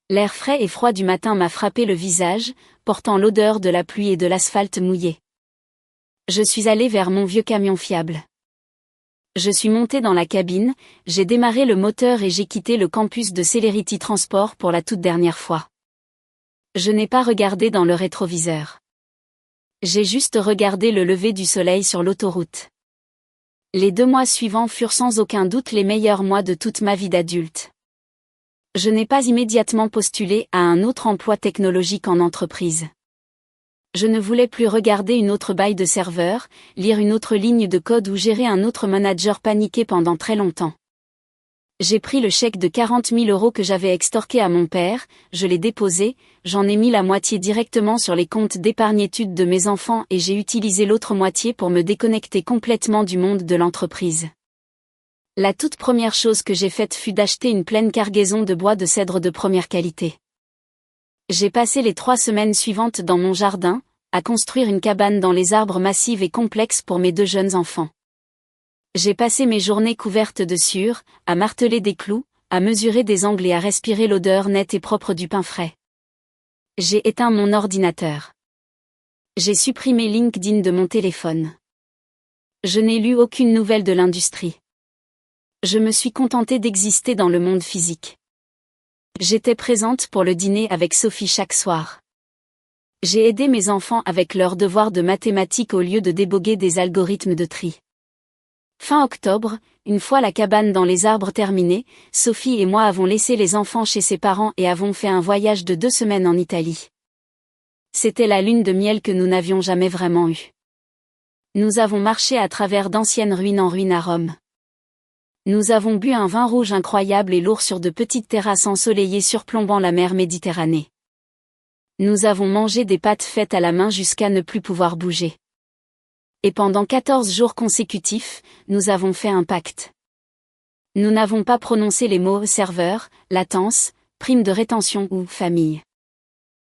L'air frais et froid du matin m'a frappé le visage, portant l'odeur de la pluie et de l'asphalte mouillé. Je suis allé vers mon vieux camion fiable. Je suis monté dans la cabine, j'ai démarré le moteur et j'ai quitté le campus de Celerity Transport pour la toute dernière fois. Je n'ai pas regardé dans le rétroviseur. J'ai juste regardé le lever du soleil sur l'autoroute. Les 2 mois suivants furent sans aucun doute les meilleurs mois de toute ma vie d'adulte. Je n'ai pas immédiatement postulé à un autre emploi technologique en entreprise. Je ne voulais plus regarder une autre baille de serveur, lire une autre ligne de code ou gérer un autre manager paniqué pendant très longtemps. J'ai pris le chèque de 40 000 € que j'avais extorqué à mon père, je l'ai déposé, j'en ai mis la moitié directement sur les comptes d'épargne-études de mes enfants et j'ai utilisé l'autre moitié pour me déconnecter complètement du monde de l'entreprise. La toute première chose que j'ai faite fut d'acheter une pleine cargaison de bois de cèdre de première qualité. J'ai passé les 3 semaines suivantes dans mon jardin, à construire une cabane dans les arbres massifs et complexes pour mes 2 jeunes enfants. J'ai passé mes journées couvertes de sueur, à marteler des clous, à mesurer des angles et à respirer l'odeur nette et propre du pain frais. J'ai éteint mon ordinateur. J'ai supprimé LinkedIn de mon téléphone. Je n'ai lu aucune nouvelle de l'industrie. Je me suis contentée d'exister dans le monde physique. J'étais présente pour le dîner avec Sophie chaque soir. J'ai aidé mes enfants avec leurs devoirs de mathématiques au lieu de déboguer des algorithmes de tri. Fin octobre, une fois la cabane dans les arbres terminée, Sophie et moi avons laissé les enfants chez ses parents et avons fait un voyage de 2 semaines en Italie. C'était la lune de miel que nous n'avions jamais vraiment eue. Nous avons marché à travers d'anciennes ruines en ruine à Rome. Nous avons bu un vin rouge incroyable et lourd sur de petites terrasses ensoleillées surplombant la mer Méditerranée. Nous avons mangé des pâtes faites à la main jusqu'à ne plus pouvoir bouger. Et pendant 14 jours consécutifs, nous avons fait un pacte. Nous n'avons pas prononcé les mots serveur, latence, prime de rétention ou famille.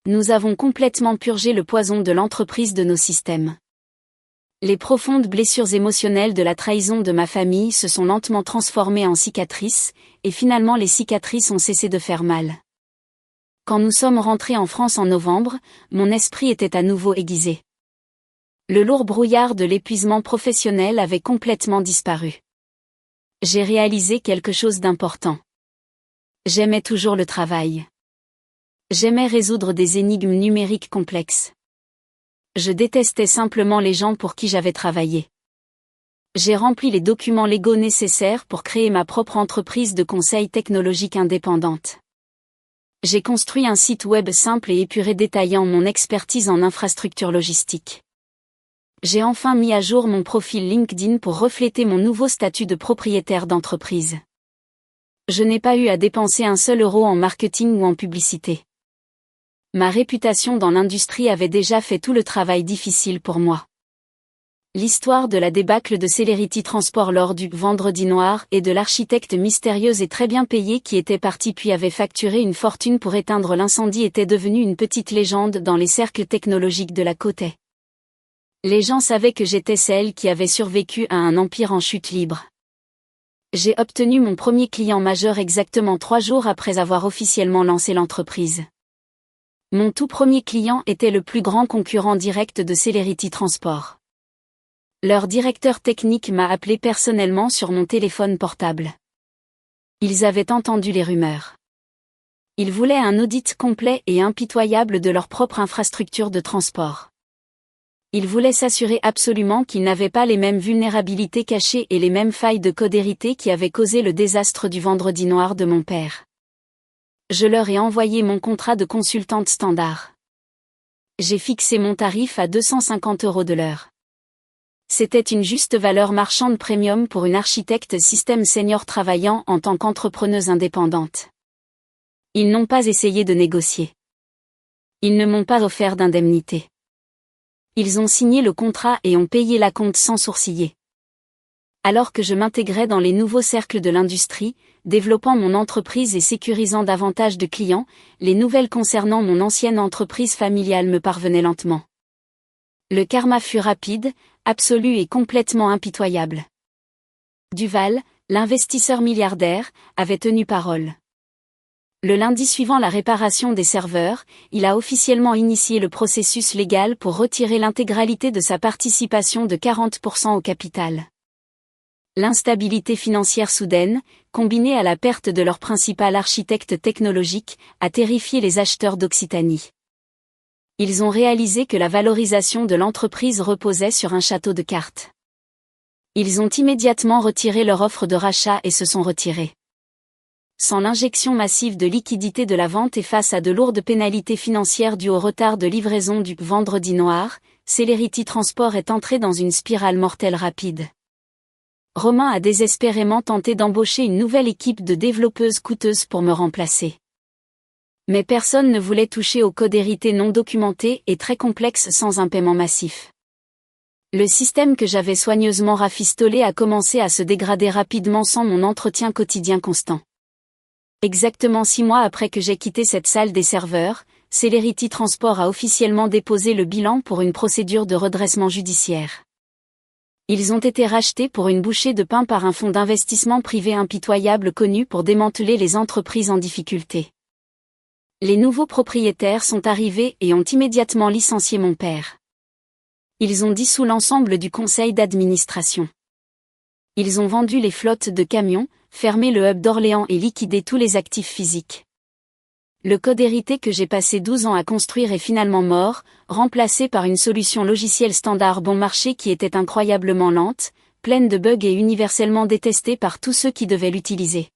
Nous avons complètement purgé le poison de l'entreprise de nos systèmes. Les profondes blessures émotionnelles de la trahison de ma famille se sont lentement transformées en cicatrices, et finalement les cicatrices ont cessé de faire mal. Quand nous sommes rentrés en France en novembre, mon esprit était à nouveau aiguisé. Le lourd brouillard de l'épuisement professionnel avait complètement disparu. J'ai réalisé quelque chose d'important. J'aimais toujours le travail. J'aimais résoudre des énigmes numériques complexes. Je détestais simplement les gens pour qui j'avais travaillé. J'ai rempli les documents légaux nécessaires pour créer ma propre entreprise de conseil technologique indépendante. J'ai construit un site web simple et épuré détaillant mon expertise en infrastructure logistique. J'ai enfin mis à jour mon profil LinkedIn pour refléter mon nouveau statut de propriétaire d'entreprise. Je n'ai pas eu à dépenser un seul euro en marketing ou en publicité. Ma réputation dans l'industrie avait déjà fait tout le travail difficile pour moi. L'histoire de la débâcle de Celerity Transport lors du Vendredi Noir et de l'architecte mystérieuse et très bien payé qui était parti puis avait facturé une fortune pour éteindre l'incendie était devenue une petite légende dans les cercles technologiques de la côte est. Les gens savaient que j'étais celle qui avait survécu à un empire en chute libre. J'ai obtenu mon premier client majeur exactement 3 jours après avoir officiellement lancé l'entreprise. Mon tout premier client était le plus grand concurrent direct de Celerity Transport. Leur directeur technique m'a appelé personnellement sur mon téléphone portable. Ils avaient entendu les rumeurs. Ils voulaient un audit complet et impitoyable de leur propre infrastructure de transport. Ils voulaient s'assurer absolument qu'ils n'avaient pas les mêmes vulnérabilités cachées et les mêmes failles de codérité qui avaient causé le désastre du Vendredi Noir de mon père. Je leur ai envoyé mon contrat de consultante standard. J'ai fixé mon tarif à 250 € de l'heure. C'était une juste valeur marchande premium pour une architecte système senior travaillant en tant qu'entrepreneuse indépendante. Ils n'ont pas essayé de négocier. Ils ne m'ont pas offert d'indemnité. Ils ont signé le contrat et ont payé l'acompte sans sourciller. Alors que je m'intégrais dans les nouveaux cercles de l'industrie, développant mon entreprise et sécurisant davantage de clients, les nouvelles concernant mon ancienne entreprise familiale me parvenaient lentement. Le karma fut rapide, absolu et complètement impitoyable. Duval, l'investisseur milliardaire, avait tenu parole. Le lundi suivant la réparation des serveurs, il a officiellement initié le processus légal pour retirer l'intégralité de sa participation de 40% au capital. L'instabilité financière soudaine, combinée à la perte de leur principal architecte technologique, a terrifié les acheteurs d'Occitanie. Ils ont réalisé que la valorisation de l'entreprise reposait sur un château de cartes. Ils ont immédiatement retiré leur offre de rachat et se sont retirés. Sans l'injection massive de liquidités de la vente et face à de lourdes pénalités financières dues au retard de livraison du Vendredi Noir, Celerity Transport est entré dans une spirale mortelle rapide. Romain a désespérément tenté d'embaucher une nouvelle équipe de développeuses coûteuses pour me remplacer. Mais personne ne voulait toucher aux codérités non documentées et très complexes sans un paiement massif. Le système que j'avais soigneusement rafistolé a commencé à se dégrader rapidement sans mon entretien quotidien constant. Exactement 6 mois après que j'ai quitté cette salle des serveurs, Celerity Transport a officiellement déposé le bilan pour une procédure de redressement judiciaire. Ils ont été rachetés pour une bouchée de pain par un fonds d'investissement privé impitoyable connu pour démanteler les entreprises en difficulté. Les nouveaux propriétaires sont arrivés et ont immédiatement licencié mon père. Ils ont dissous l'ensemble du conseil d'administration. Ils ont vendu les flottes de camions, fermé le hub d'Orléans et liquidé tous les actifs physiques. Le code hérité que j'ai passé 12 ans à construire est finalement mort, remplacé par une solution logicielle standard bon marché qui était incroyablement lente, pleine de bugs et universellement détestée par tous ceux qui devaient l'utiliser.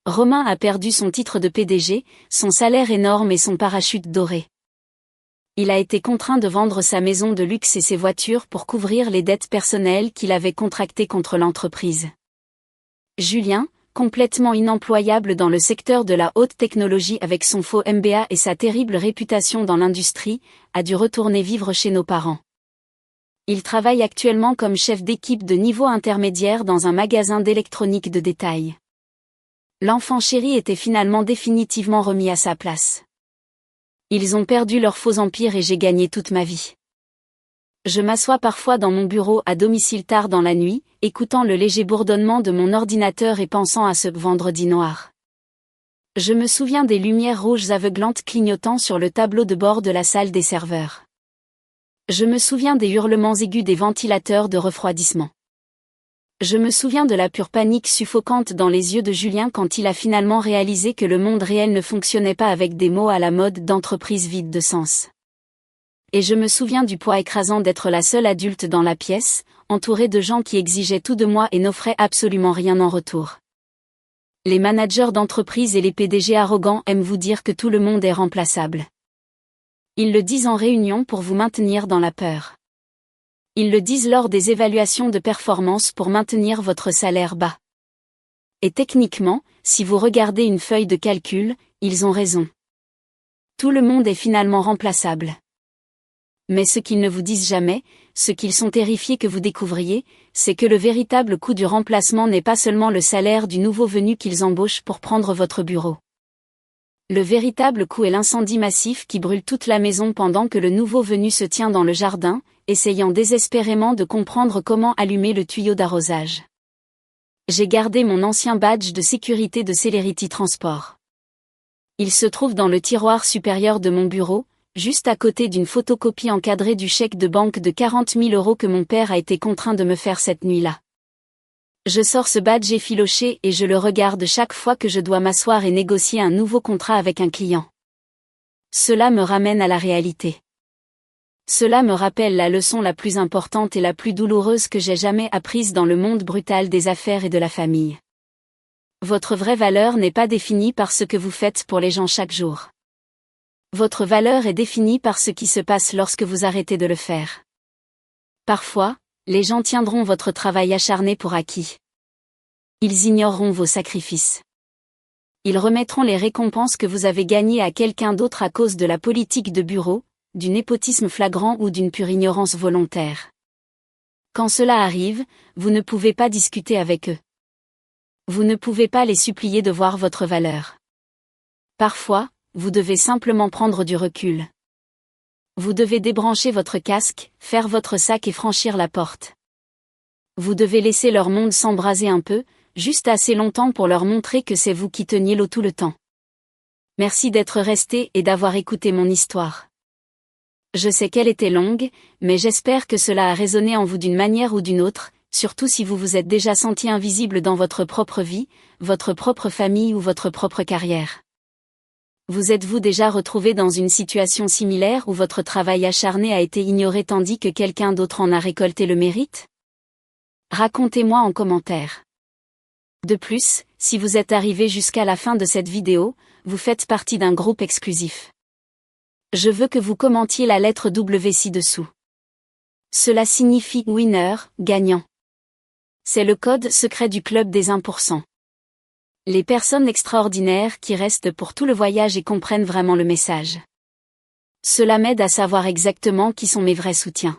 Romain a perdu son titre de PDG, son salaire énorme et son parachute doré. Il a été contraint de vendre sa maison de luxe et ses voitures pour couvrir les dettes personnelles qu'il avait contractées contre l'entreprise. Julien, complètement inemployable dans le secteur de la haute technologie avec son faux MBA et sa terrible réputation dans l'industrie, a dû retourner vivre chez nos parents. Il travaille actuellement comme chef d'équipe de niveau intermédiaire dans un magasin d'électronique de détail. L'enfant chéri était finalement définitivement remis à sa place. Ils ont perdu leur faux empire et j'ai gagné toute ma vie. Je m'assois parfois dans mon bureau à domicile tard dans la nuit, écoutant le léger bourdonnement de mon ordinateur et pensant à ce vendredi noir. Je me souviens des lumières rouges aveuglantes clignotant sur le tableau de bord de la salle des serveurs. Je me souviens des hurlements aigus des ventilateurs de refroidissement. Je me souviens de la pure panique suffocante dans les yeux de Julien quand il a finalement réalisé que le monde réel ne fonctionnait pas avec des mots à la mode d'entreprise vide de sens. Et je me souviens du poids écrasant d'être la seule adulte dans la pièce, entourée de gens qui exigeaient tout de moi et n'offraient absolument rien en retour. Les managers d'entreprise et les PDG arrogants aiment vous dire que tout le monde est remplaçable. Ils le disent en réunion pour vous maintenir dans la peur. Ils le disent lors des évaluations de performance pour maintenir votre salaire bas. Et techniquement, si vous regardez une feuille de calcul, ils ont raison. Tout le monde est finalement remplaçable. Mais ce qu'ils ne vous disent jamais, ce qu'ils sont terrifiés que vous découvriez, c'est que le véritable coût du remplacement n'est pas seulement le salaire du nouveau venu qu'ils embauchent pour prendre votre bureau. Le véritable coût est l'incendie massif qui brûle toute la maison pendant que le nouveau venu se tient dans le jardin, essayant désespérément de comprendre comment allumer le tuyau d'arrosage. J'ai gardé mon ancien badge de sécurité de Celerity Transport. Il se trouve dans le tiroir supérieur de mon bureau, juste à côté d'une photocopie encadrée du chèque de banque de 40 000 € que mon père a été contraint de me faire cette nuit-là. Je sors ce badge effiloché et je le regarde chaque fois que je dois m'asseoir et négocier un nouveau contrat avec un client. Cela me ramène à la réalité. Cela me rappelle la leçon la plus importante et la plus douloureuse que j'ai jamais apprise dans le monde brutal des affaires et de la famille. Votre vraie valeur n'est pas définie par ce que vous faites pour les gens chaque jour. Votre valeur est définie par ce qui se passe lorsque vous arrêtez de le faire. Parfois, les gens tiendront votre travail acharné pour acquis. Ils ignoreront vos sacrifices. Ils remettront les récompenses que vous avez gagnées à quelqu'un d'autre à cause de la politique de bureau, du népotisme flagrant ou d'une pure ignorance volontaire. Quand cela arrive, vous ne pouvez pas discuter avec eux. Vous ne pouvez pas les supplier de voir votre valeur. Parfois, vous devez simplement prendre du recul. Vous devez débrancher votre casque, faire votre sac et franchir la porte. Vous devez laisser leur monde s'embraser un peu, juste assez longtemps pour leur montrer que c'est vous qui teniez l'eau tout le temps. Merci d'être resté et d'avoir écouté mon histoire. Je sais qu'elle était longue, mais j'espère que cela a résonné en vous d'une manière ou d'une autre, surtout si vous vous êtes déjà senti invisible dans votre propre vie, votre propre famille ou votre propre carrière. Vous êtes-vous déjà retrouvé dans une situation similaire où votre travail acharné a été ignoré tandis que quelqu'un d'autre en a récolté le mérite? Racontez-moi en commentaire. De plus, si vous êtes arrivé jusqu'à la fin de cette vidéo, vous faites partie d'un groupe exclusif. Je veux que vous commentiez la lettre W ci-dessous. Cela signifie winner, gagnant. C'est le code secret du club des 1%. Les personnes extraordinaires qui restent pour tout le voyage et comprennent vraiment le message. Cela m'aide à savoir exactement qui sont mes vrais soutiens.